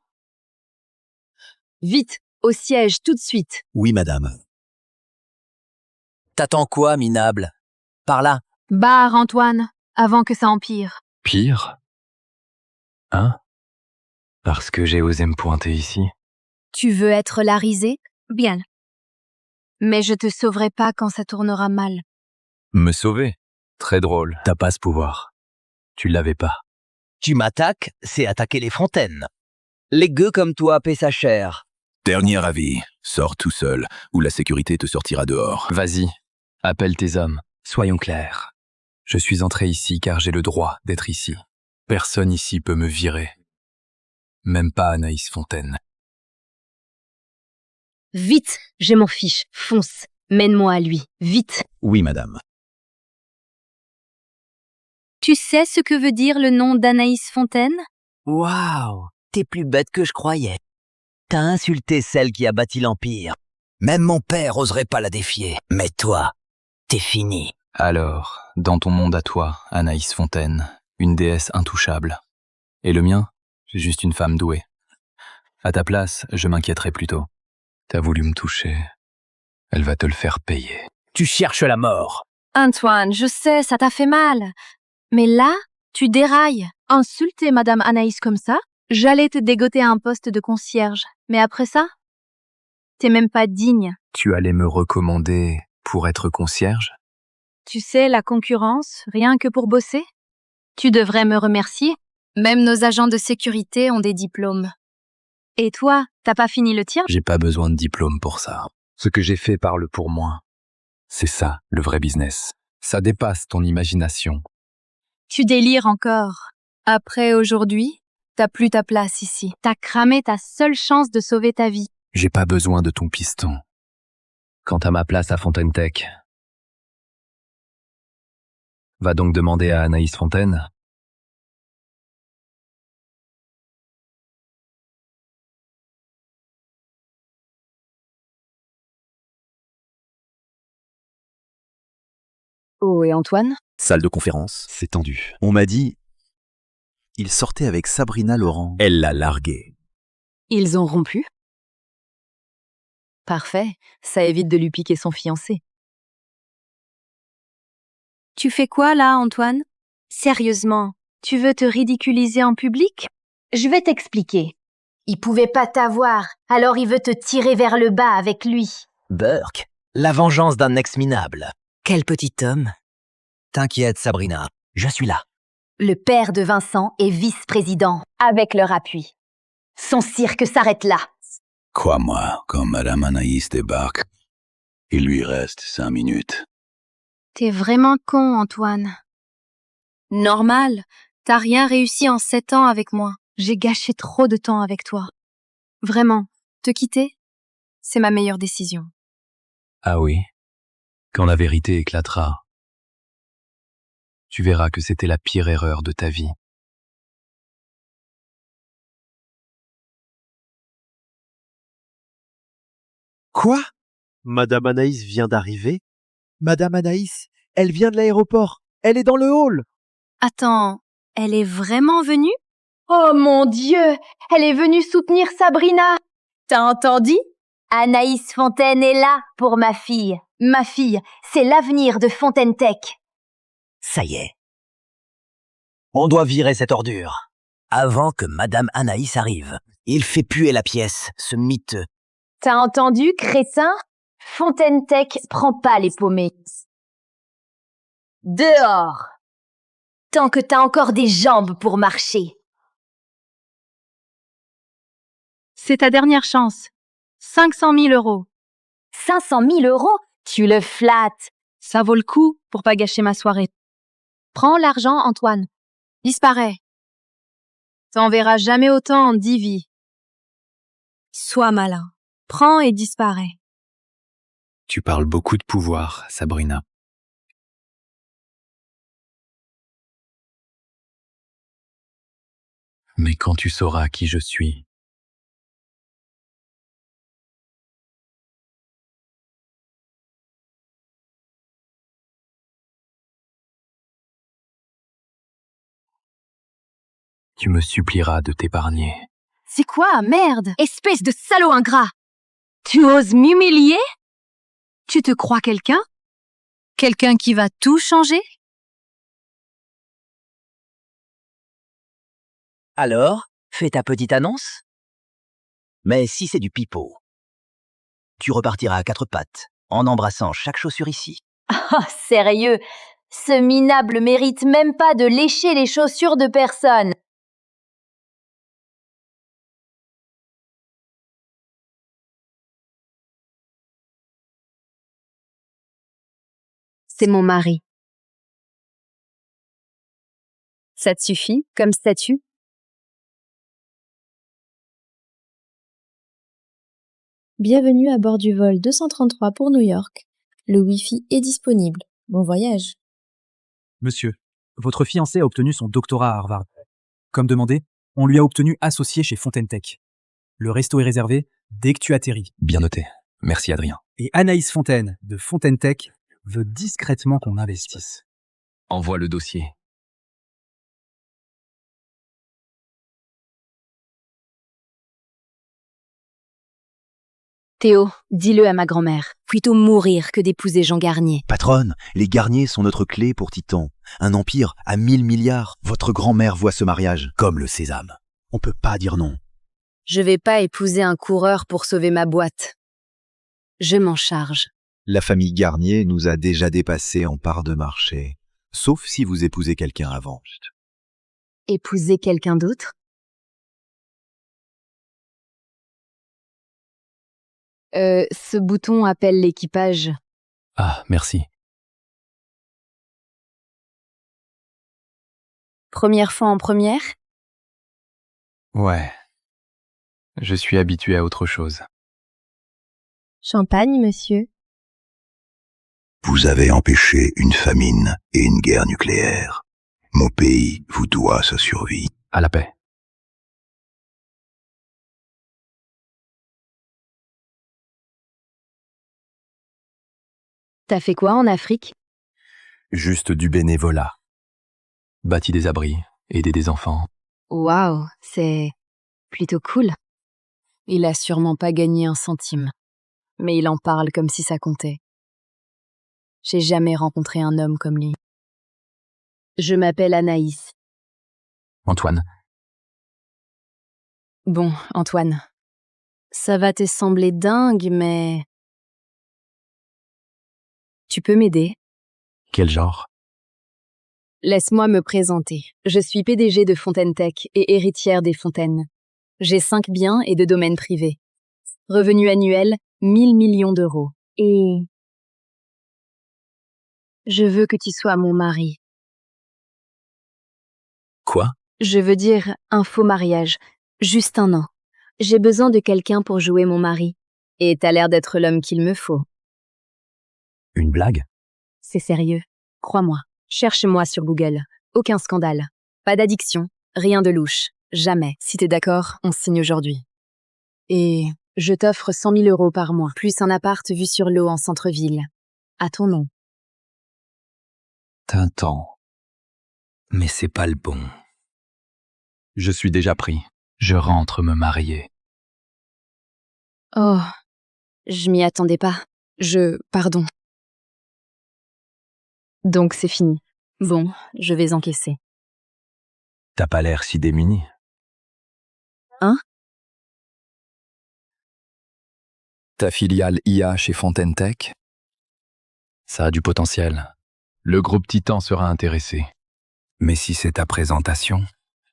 Vite, au siège, tout de suite. Oui, madame. T'attends quoi, minable? Par là. Barre, Antoine, avant que ça empire. Pire? Hein? Parce que j'ai osé me pointer ici? Tu veux être la risée? Bien. Mais je te sauverai pas quand ça tournera mal. Me sauver? Très drôle. T'as pas ce pouvoir. Tu l'avais pas. Tu m'attaques, c'est attaquer les fontaines. Les gueux comme toi paient sa chair. Dernier avis, sors tout seul, ou la sécurité te sortira dehors. Vas-y, appelle tes hommes. Soyons clairs. Je suis entré ici car j'ai le droit d'être ici. Personne ici peut me virer. Même pas Anaïs Fontaine. Vite, j'ai mon fiche. Fonce. Mène-moi à lui. Vite. Oui, madame. Tu sais ce que veut dire le nom d'Anaïs Fontaine? Waouh, t'es plus bête que je croyais. T'as insulté celle qui a bâti l'Empire. Même mon père oserait pas la défier. Mais toi, t'es fini. Alors, dans ton monde à toi, Anaïs Fontaine, une déesse intouchable. Et le mien, c'est juste une femme douée. À ta place, je m'inquiéterais plutôt. T'as voulu me toucher. Elle va te le faire payer. Tu cherches la mort. Antoine, je sais, ça t'a fait mal. Mais là, tu dérailles. Insulter Madame Anaïs comme ça? J'allais te dégoter à un poste de concierge. Mais après ça? T'es même pas digne. Tu allais me recommander pour être concierge? Tu sais, la concurrence, rien que pour bosser? Tu devrais me remercier. Même nos agents de sécurité ont des diplômes. Et toi, t'as pas fini le tien? J'ai pas besoin de diplôme pour ça. Ce que j'ai fait parle pour moi. C'est ça, le vrai business. Ça dépasse ton imagination. Tu délires encore. Après aujourd'hui, t'as plus ta place ici. T'as cramé ta seule chance de sauver ta vie. J'ai pas besoin de ton piston. Quant à ma place à Fontaine Tech, va donc demander à Anaïs Fontaine. Oh, et Antoine? Salle de conférence. C'est tendu. On m'a dit... Il sortait avec Sabrina Laurent. Elle l'a largué. Ils ont rompu? Parfait, ça évite de lui piquer son fiancé. Tu fais quoi là, Antoine? Sérieusement, tu veux te ridiculiser en public? Je vais t'expliquer. Il pouvait pas t'avoir, alors il veut te tirer vers le bas avec lui. Burke, la vengeance d'un ex minable. Quel petit homme. T'inquiète, Sabrina, je suis là. Le père de Vincent est vice-président, avec leur appui. Son cirque s'arrête là. Crois-moi, quand Madame Anaïs débarque, il lui reste 5 minutes. T'es vraiment con, Antoine. Normal, t'as rien réussi en 7 ans avec moi. J'ai gâché trop de temps avec toi. Vraiment, te quitter, c'est ma meilleure décision. Ah oui? Quand la vérité éclatera, tu verras que c'était la pire erreur de ta vie. Quoi? Madame Anaïs vient d'arriver? Madame Anaïs, elle vient de l'aéroport. Elle est dans le hall. Attends, elle est vraiment venue? Oh mon Dieu, elle est venue soutenir Sabrina. T'as entendu? Anaïs Fontaine est là pour ma fille. Ma fille, c'est l'avenir de Fontaine Tech. Ça y est. On doit virer cette ordure. Avant que Madame Anaïs arrive. Il fait puer la pièce, ce miteux. T'as entendu, crétin? Fontaine Tech prend pas les paumés. Dehors! Tant que t'as encore des jambes pour marcher. C'est ta dernière chance. 500 000 €. 500 000 €? Tu le flattes. Ça vaut le coup pour pas gâcher ma soirée. Prends l'argent, Antoine. Disparais. T'en verras jamais autant en 10 vies. Sois malin. Prends et disparais. Tu parles beaucoup de pouvoir, Sabrina. Mais quand tu sauras qui je suis, tu me supplieras de t'épargner. C'est quoi, merde? Espèce de salaud ingrat! Tu oses m'humilier? Tu te crois quelqu'un? Quelqu'un qui va tout changer? Alors, fais ta petite annonce. Mais si c'est du pipeau, tu repartiras à quatre pattes, en embrassant chaque chaussure ici. Oh, sérieux, ce minable mérite même pas de lécher les chaussures de personne. C'est mon mari. Ça te suffit comme statut? Bienvenue à bord du vol 233 pour New York. Le Wi-Fi est disponible. Bon voyage. Monsieur, votre fiancé a obtenu son doctorat à Harvard. Comme demandé, on lui a obtenu associé chez Fontaine Tech. Le resto est réservé dès que tu atterris. Bien noté. Merci Adrien. Et Anaïs Fontaine, de Fontaine Tech, veut discrètement qu'on investisse. Envoie le dossier. Théo, dis-le à ma grand-mère. Plutôt mourir que d'épouser Jean Garnier. Patronne, les Garnier sont notre clé pour Titan. Un empire à 1000 milliards. Votre grand-mère voit ce mariage comme le sésame. On peut pas dire non. Je vais pas épouser un coureur pour sauver ma boîte. Je m'en charge. La famille Garnier nous a déjà dépassés en part de marché. Sauf si vous épousez quelqu'un avant. Épouser quelqu'un d'autre? Ce bouton appelle l'équipage. Ah, merci. Première fois en première? Ouais. Je suis habitué à autre chose. Champagne, monsieur. Vous avez empêché une famine et une guerre nucléaire. Mon pays vous doit sa survie. À la paix. T'as fait quoi en Afrique? Juste du bénévolat. Bâti des abris, aider des enfants. Waouh, c'est plutôt cool. Il a sûrement pas gagné un centime. Mais il en parle comme si ça comptait. J'ai jamais rencontré un homme comme lui. Je m'appelle Anaïs. Antoine. Bon, Antoine. Ça va te sembler dingue, mais... Tu peux m'aider? Quel genre? Laisse-moi me présenter. Je suis PDG de Fontaine Tech et héritière des Fontaines. J'ai 5 biens et 2 domaines privés. Revenu annuel, 1000 millions d'euros. Et... je veux que tu sois mon mari. Quoi? Je veux dire un faux mariage. Juste un an. J'ai besoin de quelqu'un pour jouer mon mari. Et t'as l'air d'être l'homme qu'il me faut. Une blague? C'est sérieux. Crois-moi. Cherche-moi sur Google. Aucun scandale. Pas d'addiction. Rien de louche. Jamais. Si t'es d'accord, on signe aujourd'hui. Et je t'offre 100 000 euros par mois, plus un appart vu sur l'eau en centre-ville. À ton nom. Tintant. Mais c'est pas le bon. Je suis déjà pris. Je rentre me marier. Oh. Je m'y attendais pas. Pardon. Donc c'est fini. Bon, je vais encaisser. T'as pas l'air si démuni. Hein? Ta filiale IA chez Fontaine Tech? Ça a du potentiel. Le groupe Titan sera intéressé. Mais si c'est ta présentation,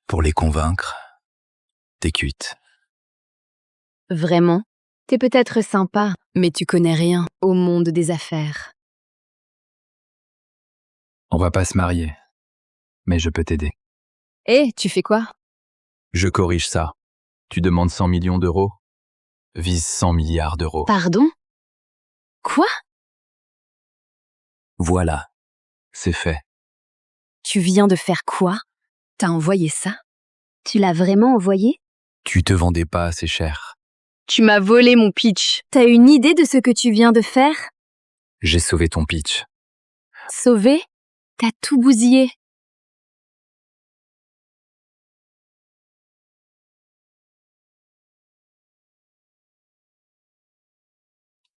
pour les convaincre, t'es cuite. Vraiment? T'es peut-être sympa, mais tu connais rien au monde des affaires. On va pas se marier, mais je peux t'aider. Tu fais quoi? Je corrige ça. Tu demandes 100 millions d'euros? vise 100 milliards d'euros. Pardon? Quoi? Voilà, c'est fait. Tu viens de faire quoi? T'as envoyé ça? Tu l'as vraiment envoyé? Tu te vendais pas assez cher. Tu m'as volé mon pitch. T'as une idée de ce que tu viens de faire? J'ai sauvé ton pitch. Sauvé? T'as tout bousillé.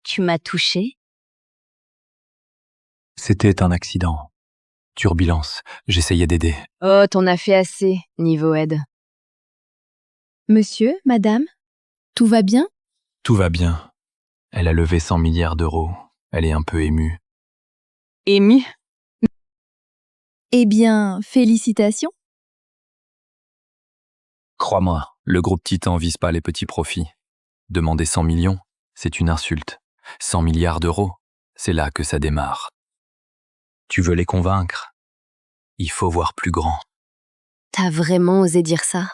Tu m'as touché? C'était un accident. Turbulence. J'essayais d'aider. Oh, t'en as fait assez, niveau aide. Monsieur, madame, tout va bien? Tout va bien. Elle a levé 100 milliards d'euros. Elle est un peu émue. Ému? Eh bien, félicitations. Crois-moi, le groupe Titan vise pas les petits profits. Demander 100 millions, c'est une insulte. 100 milliards d'euros, c'est là que ça démarre. Tu veux les convaincre? Il faut voir plus grand. T'as vraiment osé dire ça?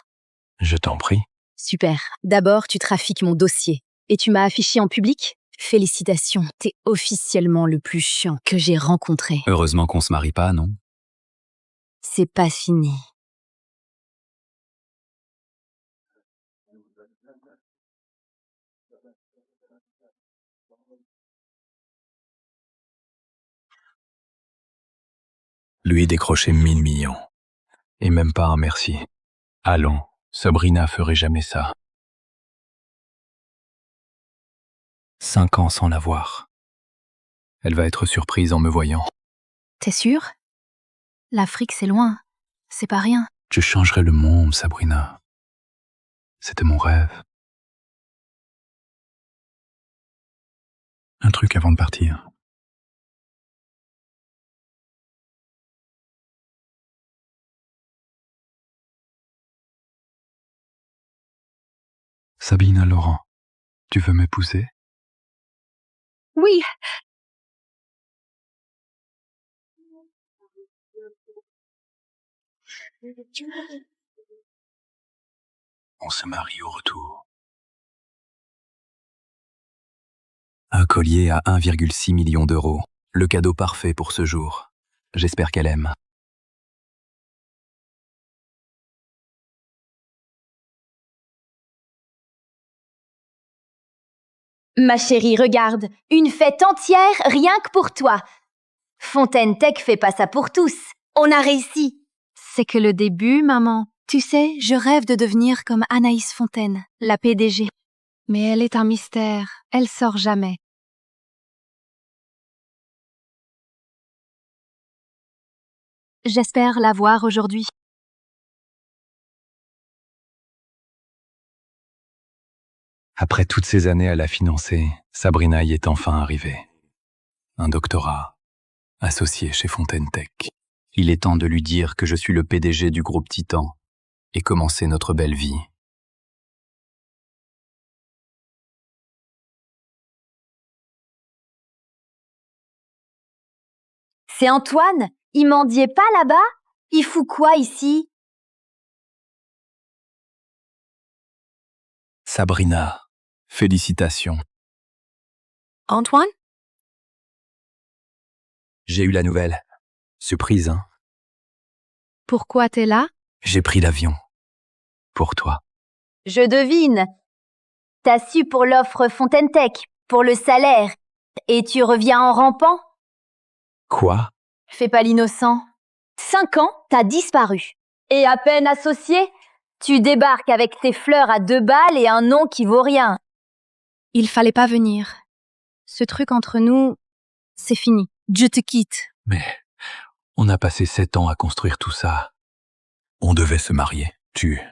Je t'en prie. Super. D'abord, tu trafiques mon dossier. Et tu m'as affiché en public? Félicitations, t'es officiellement le plus chiant que j'ai rencontré. Heureusement qu'on se marie pas, non? C'est pas fini. Lui décrocher 1000 millions. Et même pas un merci. Allons, Sabrina ferait jamais ça. 5 ans sans la voir. Elle va être surprise en me voyant. T'es sûr? L'Afrique, c'est loin. C'est pas rien. Je changerai le monde, Sabrina. C'était mon rêve. Un truc avant de partir. Sabina Laurent, tu veux m'épouser? Oui. On se marie au retour. Un collier à 1,6 million d'euros. Le cadeau parfait pour ce jour. J'espère qu'elle aime. Ma chérie, regarde, une fête entière rien que pour toi. Fontaine Tech fait pas ça pour tous. On a réussi. C'est que le début, maman. Tu sais, je rêve de devenir comme Anaïs Fontaine, la PDG. Mais elle est un mystère. Elle sort jamais. J'espère la voir aujourd'hui. Après toutes ces années à la financer, Sabrina y est enfin arrivée. Un doctorat, associé chez Fontaine Tech. Il est temps de lui dire que je suis le PDG du groupe Titan et commencer notre belle vie. C'est Antoine? Il mendiait pas là-bas? Il fout quoi ici? Sabrina, félicitations. Antoine? J'ai eu la nouvelle. Surprise, hein? Pourquoi t'es là? J'ai pris l'avion. Pour toi. Je devine. T'as su pour l'offre Fontaine Tech, pour le salaire, et tu reviens en rampant? Quoi? Fais pas l'innocent. 5 ans, t'as disparu. Et à peine associé, tu débarques avec tes fleurs à 2 balles et un nom qui vaut rien. Il fallait pas venir. Ce truc entre nous, c'est fini. Je te quitte. Mais on a passé 7 ans à construire tout ça. On devait se marier. Tu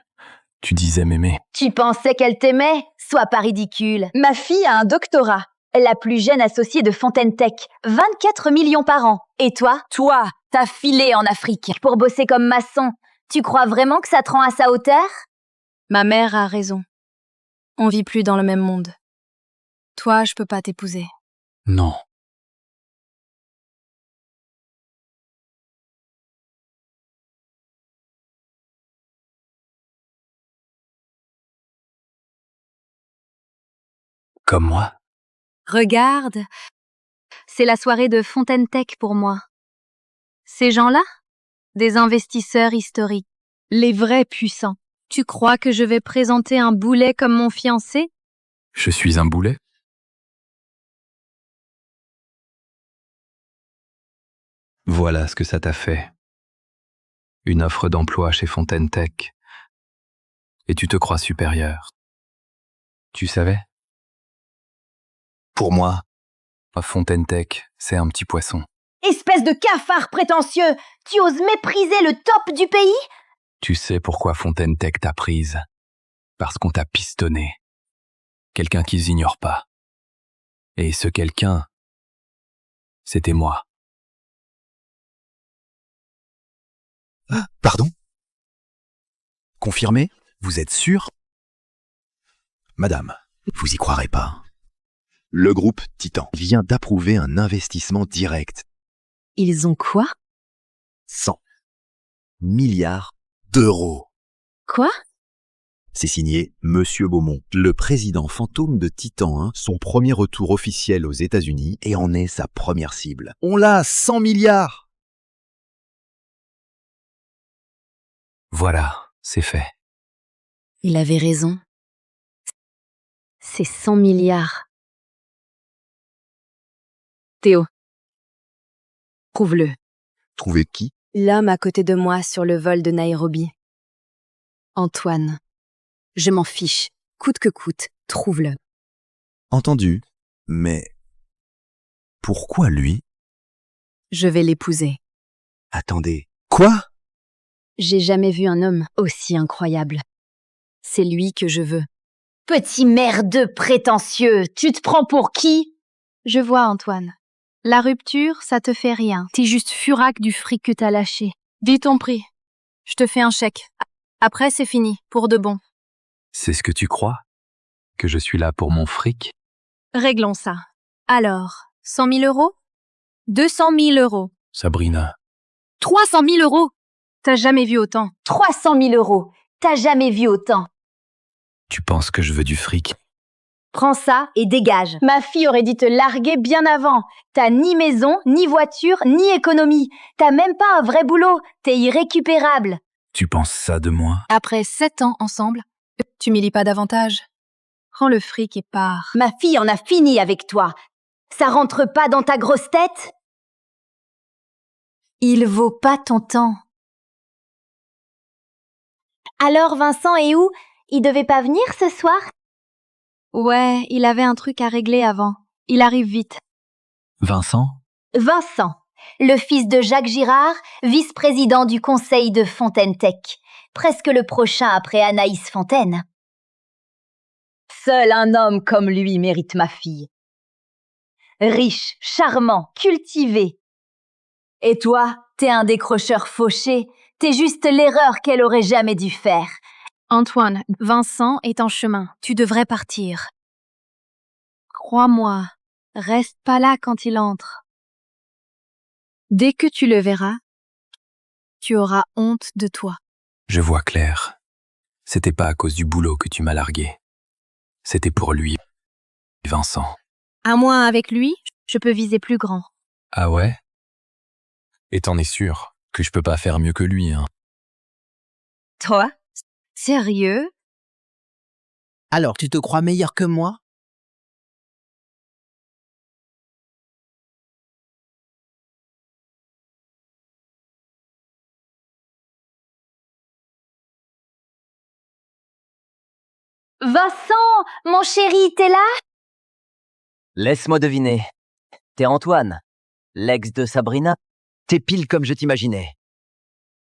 disais m'aimer. Tu pensais qu'elle t'aimait? Sois pas ridicule. Ma fille a un doctorat. La plus jeune associée de Fontaine Tech. 24 millions par an. Et toi? Toi, t'as filé en Afrique pour bosser comme maçon. Tu crois vraiment que ça te rend à sa hauteur? Ma mère a raison. On vit plus dans le même monde. Toi, je peux pas t'épouser. Non. Comme moi. Regarde, c'est la soirée de Fontaine Tech pour moi. Ces gens-là, des investisseurs historiques, les vrais puissants. Tu crois que je vais présenter un boulet comme mon fiancé? Je suis un boulet? Voilà ce que ça t'a fait. Une offre d'emploi chez Fontaine Tech. Et tu te crois supérieur. Tu savais? Pour moi, Fontaine Tech, c'est un petit poisson. Espèce de cafard prétentieux! Tu oses mépriser le top du pays? Tu sais pourquoi Fontaine Tech t'a prise? Parce qu'on t'a pistonné. Quelqu'un qu'ils ignorent pas. Et ce quelqu'un, c'était moi. Pardon? Confirmé? Vous êtes sûr? Madame, vous y croirez pas. Le groupe Titan vient d'approuver un investissement direct. Ils ont quoi? 100 milliards d'euros. Quoi? C'est signé Monsieur Beaumont, le président fantôme de Titan 1, son premier retour officiel aux États-Unis et en est sa première cible. On l'a 100 milliards! Voilà, c'est fait. Il avait raison. C'est 100 milliards. Théo. Prouve-le. Trouvez qui? L'homme à côté de moi sur le vol de Nairobi. Antoine. Je m'en fiche. Coûte que coûte, trouve-le. Entendu. Mais pourquoi lui? Je vais l'épouser. Attendez. Quoi? J'ai jamais vu un homme aussi incroyable. C'est lui que je veux. Petit merdeux prétentieux, tu te prends pour qui? Je vois, Antoine. La rupture, ça te fait rien. T'es juste furac du fric que t'as lâché. Dis ton prix. Je te fais un chèque. Après, c'est fini, pour de bon. C'est ce que tu crois? Que je suis là pour mon fric? Réglons ça. Alors, 100 000 euros? 200 000 euros. Sabrina. 300 000 euros? T'as jamais vu autant. 300 000 euros. T'as jamais vu autant. Tu penses que je veux du fric? Prends ça et dégage. Ma fille aurait dû te larguer bien avant. T'as ni maison, ni voiture, ni économie. T'as même pas un vrai boulot. T'es irrécupérable. Tu penses ça de moi? Après 7 ans ensemble, tu m'y lis pas davantage. Prends le fric et pars. Ma fille en a fini avec toi. Ça rentre pas dans ta grosse tête? Il vaut pas ton temps. Alors Vincent est où? Il devait pas venir ce soir? Ouais, il avait un truc à régler avant. Il arrive vite. Vincent? Vincent, le fils de Jacques Girard, vice-président du conseil de Fontaine Tech. Presque le prochain après Anaïs Fontaine. Seul un homme comme lui mérite ma fille. Riche, charmant, cultivé. Et toi, t'es un décrocheur fauché. T'es juste l'erreur qu'elle aurait jamais dû faire. Antoine, Vincent est en chemin. Tu devrais partir. Crois-moi, reste pas là quand il entre. Dès que tu le verras, tu auras honte de toi. Je vois clair. C'était pas à cause du boulot que tu m'as largué. C'était pour lui, Vincent. À moins avec lui, je peux viser plus grand. Ah ouais? Et t'en es sûr que je peux pas faire mieux que lui, hein? Toi? Sérieux? Alors, tu te crois meilleur que moi? Vincent, mon chéri, t'es là? Laisse-moi deviner. T'es Antoine, l'ex de Sabrina. T'es pile comme je t'imaginais.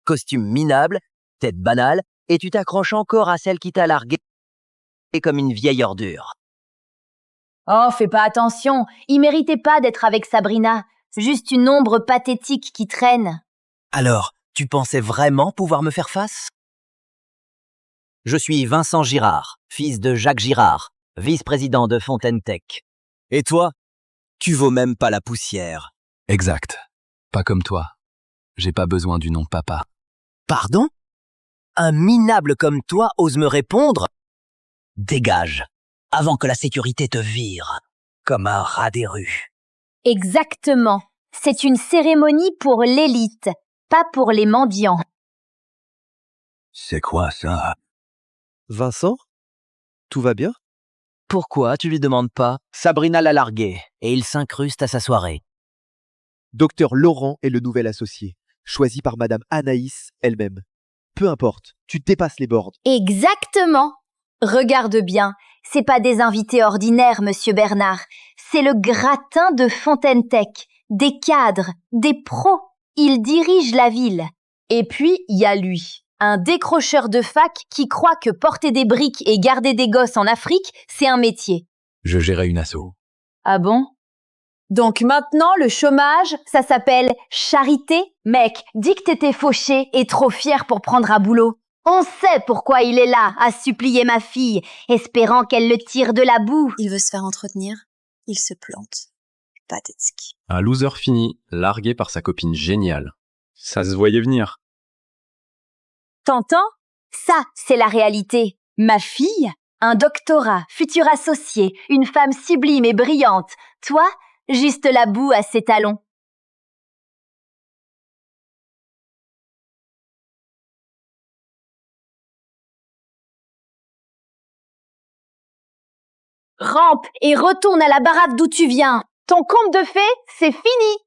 Costume minable, tête banale, et tu t'accroches encore à celle qui t'a largué comme une vieille ordure. Oh, fais pas attention, il méritait pas d'être avec Sabrina. Juste une ombre pathétique qui traîne. Alors, tu pensais vraiment pouvoir me faire face? Je suis Vincent Girard, fils de Jacques Girard, vice-président de Fontaine Tech. Et toi, tu vaux même pas la poussière. Exact. Pas comme toi. J'ai pas besoin du nom de papa. Pardon? Un minable comme toi ose me répondre? Dégage. avant que la sécurité te vire, comme un rat des rues. Exactement. C'est une cérémonie pour l'élite, pas pour les mendiants. C'est quoi ça? Vincent? Tout va bien? Pourquoi tu lui demandes pas? Sabrina l'a largué, et il s'incruste à sa soirée. Docteur Laurent est le nouvel associé, choisi par Madame Anaïs elle-même. Peu importe, tu dépasses les bords. Exactement. Regarde bien, c'est pas des invités ordinaires, Monsieur Bernard. C'est le gratin de Fontaine Tech. Des cadres, des pros. Ils dirigent la ville. Et puis, il y a lui, un décrocheur de fac qui croit que porter des briques et garder des gosses en Afrique, c'est un métier. Je gérais une asso. Ah bon? Donc maintenant, le chômage, ça s'appelle charité? Mec, dis que t'étais fauché et trop fier pour prendre un boulot. On sait pourquoi il est là, à supplier ma fille, espérant qu'elle le tire de la boue. Il veut se faire entretenir. Il se plante. Pathétique. Un loser fini, largué par sa copine géniale. Ça se voyait venir. T'entends? Ça, c'est la réalité. Ma fille, un doctorat, futur associé, une femme sublime et brillante. Toi, juste la boue à ses talons. Rampe et retourne à la baraque d'où tu viens. Ton conte de fées, c'est fini.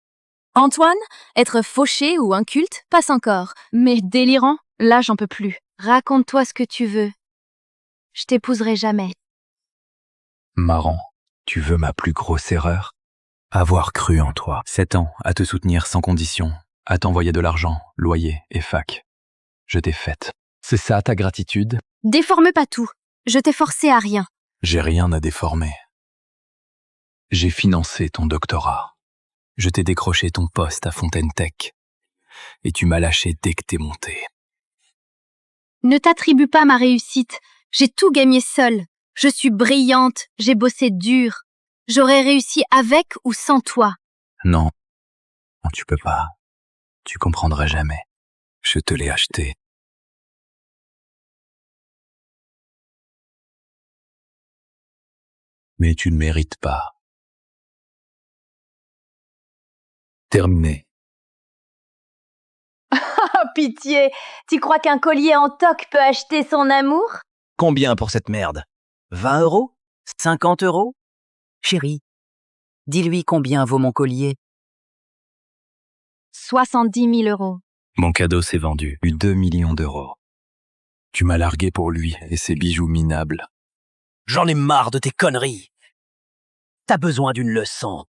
Antoine, être fauché ou inculte, passe encore. Mais délirant, là j'en peux plus. Raconte-toi ce que tu veux. Je t'épouserai jamais. Marrant. Tu veux ma plus grosse erreur? Avoir cru en toi. 7 ans à te soutenir sans condition, à t'envoyer de l'argent, loyer et fac. Je t'ai faite. C'est ça ta gratitude? Déforme pas tout. Je t'ai forcé à rien. J'ai rien à déformer. J'ai financé ton doctorat. Je t'ai décroché ton poste à Fontaine Tech. Et tu m'as lâché dès que t'es monté. Ne t'attribue pas ma réussite. J'ai tout gagné seule. Je suis brillante, j'ai bossé dur. J'aurais réussi avec ou sans toi. Non, tu peux pas. Tu comprendras jamais. Je te l'ai acheté. Mais tu ne mérites pas. Terminé. Ah, pitié. Tu crois qu'un collier en toc peut acheter son amour? Combien pour cette merde? 20 €? 50 €? Chérie, dis-lui combien vaut mon collier. 70 000 €. Mon cadeau s'est vendu. 2 millions d'euros. Tu m'as largué pour lui et ses bijoux minables. J'en ai marre de tes conneries. T'as besoin d'une leçon.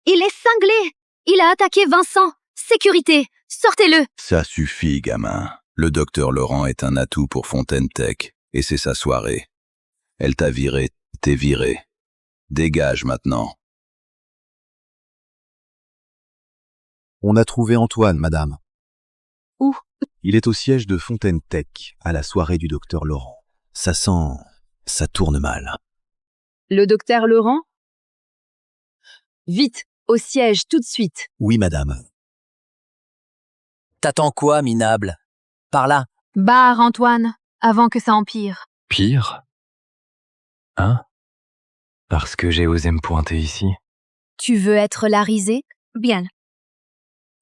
Il est cinglé. Il a attaqué Vincent. Sécurité, sortez-le. Ça suffit, gamin. Le docteur Laurent est un atout pour Fontaine Tech, et c'est sa soirée. Elle t'a viré, t'es viré. Dégage maintenant. On a trouvé Antoine, madame. Où? Il est au siège de Fontaine Tech, à la soirée du docteur Laurent. Ça sent... ça tourne mal. Le docteur Laurent? Vite, au siège, tout de suite. Oui, madame. T'attends quoi, minable? Par là. Barre, Antoine, avant que ça empire. Pire? Hein? Parce que j'ai osé me pointer ici? Tu veux être la risée? Bien.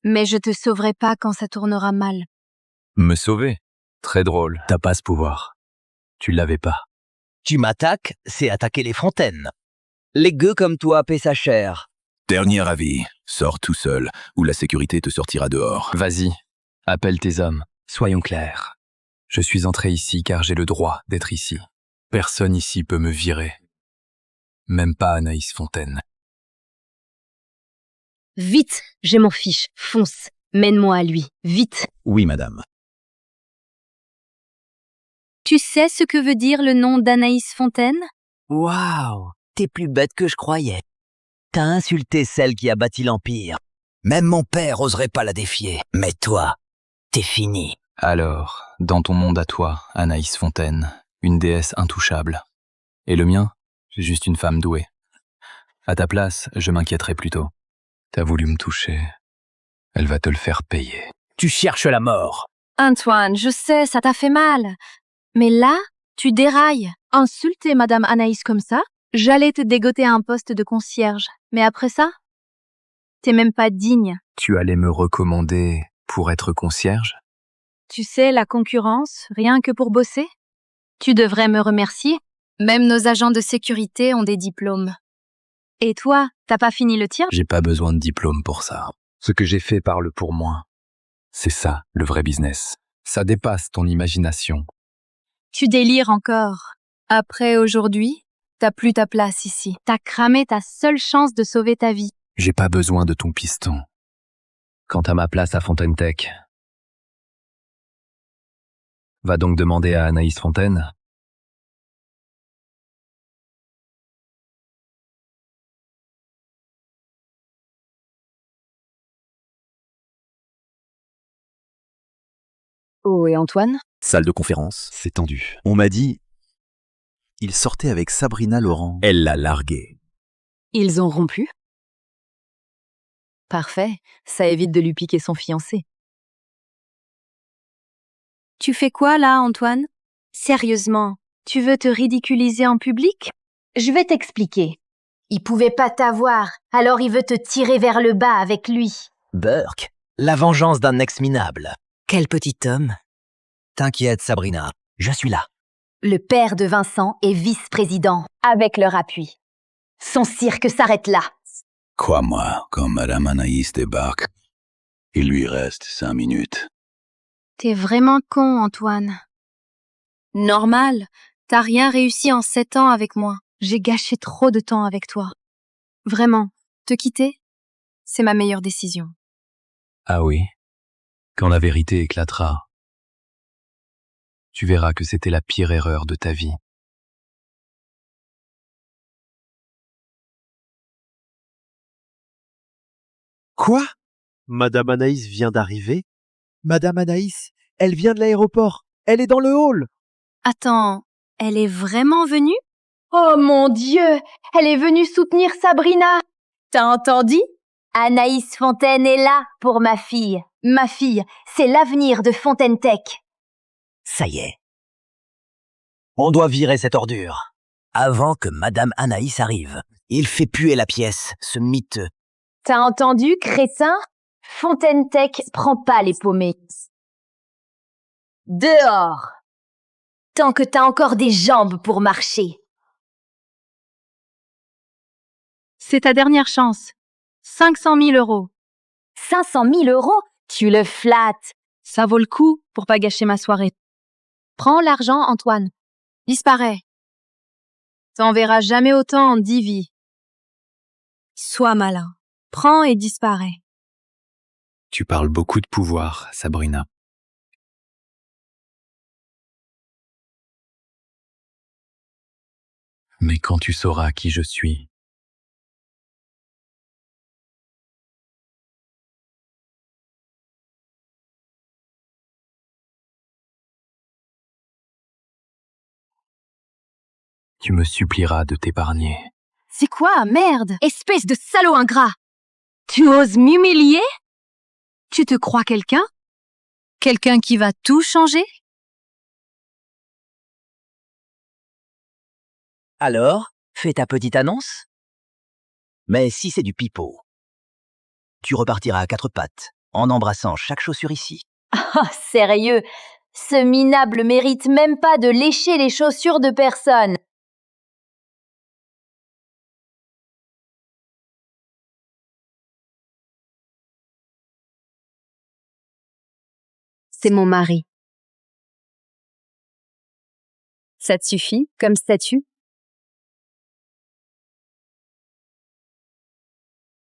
Mais je te sauverai pas quand ça tournera mal. Me sauver? Très drôle. T'as pas ce pouvoir. Tu l'avais pas. Tu m'attaques, c'est attaquer les fontaines. Les gueux comme toi paient sa chair. Dernier avis, sors tout seul, ou la sécurité te sortira dehors. Vas-y, appelle tes hommes. Soyons clairs. Je suis entré ici car j'ai le droit d'être ici. Personne ici peut me virer. Même pas Anaïs Fontaine. Vite, je m'en fiche. Fonce. Mène-moi à lui. Vite. Oui, madame. Tu sais ce que veut dire le nom d'Anaïs Fontaine? Waouh, t'es plus bête que je croyais. T'as insulté celle qui a bâti l'Empire. Même mon père oserait pas la défier. Mais toi, t'es fini. Alors, dans ton monde à toi, Anaïs Fontaine, une déesse intouchable. Et le mien, j'ai juste une femme douée. À ta place, je m'inquiéterais plutôt. T'as voulu me toucher. Elle va te le faire payer. Tu cherches la mort. Antoine, je sais, ça t'a fait mal. Mais là, tu dérailles. Insulter Madame Anaïs comme ça? J'allais te dégoter un poste de concierge. Mais après ça? T'es même pas digne. Tu allais me recommander pour être concierge? Tu sais, la concurrence, rien que pour bosser? Tu devrais me remercier. Même nos agents de sécurité ont des diplômes. Et toi, t'as pas fini le tien? J'ai pas besoin de diplôme pour ça. Ce que j'ai fait parle pour moi. C'est ça, le vrai business. Ça dépasse ton imagination. Tu délires encore. Après aujourd'hui, t'as plus ta place ici. T'as cramé ta seule chance de sauver ta vie. J'ai pas besoin de ton piston. Quant à ma place à Fontaine Tech, va donc demander à Anaïs Fontaine. Oh, et Antoine? Salle de conférence. C'est tendu. On m'a dit... Il sortait avec Sabrina Laurent. Elle l'a largué. Ils ont rompu? Parfait, ça évite de lui piquer son fiancé. Tu fais quoi là, Antoine? Sérieusement, tu veux te ridiculiser en public? Je vais t'expliquer. Il pouvait pas t'avoir, alors il veut te tirer vers le bas avec lui. Burke, la vengeance d'un ex minable. Quel petit homme. T'inquiète, Sabrina, je suis là. Le père de Vincent est vice-président, avec leur appui. Son cirque s'arrête là. Crois-moi, quand Madame Anaïs débarque, il lui reste 5 minutes. T'es vraiment con, Antoine. Normal, t'as rien réussi en 7 ans avec moi. J'ai gâché trop de temps avec toi. Vraiment, te quitter, c'est ma meilleure décision. Ah oui, quand la vérité éclatera, tu verras que c'était la pire erreur de ta vie. Quoi? Madame Anaïs vient d'arriver? Madame Anaïs, elle vient de l'aéroport. Elle est dans le hall. Attends, elle est vraiment venue? Oh mon Dieu, elle est venue soutenir Sabrina. T'as entendu? Anaïs Fontaine est là pour ma fille. Ma fille, c'est l'avenir de Fontaine Tech. Ça y est. On doit virer cette ordure. Avant que Madame Anaïs arrive. Il fait puer la pièce, ce miteux. T'as entendu, crétin? Fontaine Tech prend pas les paumés. Dehors! Tant que t'as encore des jambes pour marcher. C'est ta dernière chance. 500 000 €. 500 000 €? Tu le flattes. Ça vaut le coup pour pas gâcher ma soirée. Prends l'argent, Antoine. Disparais. T'en verras jamais autant en 10 vies. Sois malin. Prends et disparais. Tu parles beaucoup de pouvoir, Sabrina. Mais quand tu sauras qui je suis, tu me supplieras de t'épargner. C'est quoi, merde? Espèce de salaud ingrat! Tu oses m'humilier? Tu te crois quelqu'un? Quelqu'un qui va tout changer? Alors, fais ta petite annonce. Mais si c'est du pipeau, tu repartiras à 4 pattes, en embrassant chaque chaussure ici. Oh, sérieux? Ce minable mérite même pas de lécher les chaussures de personne. C'est mon mari. Ça te suffit comme statut?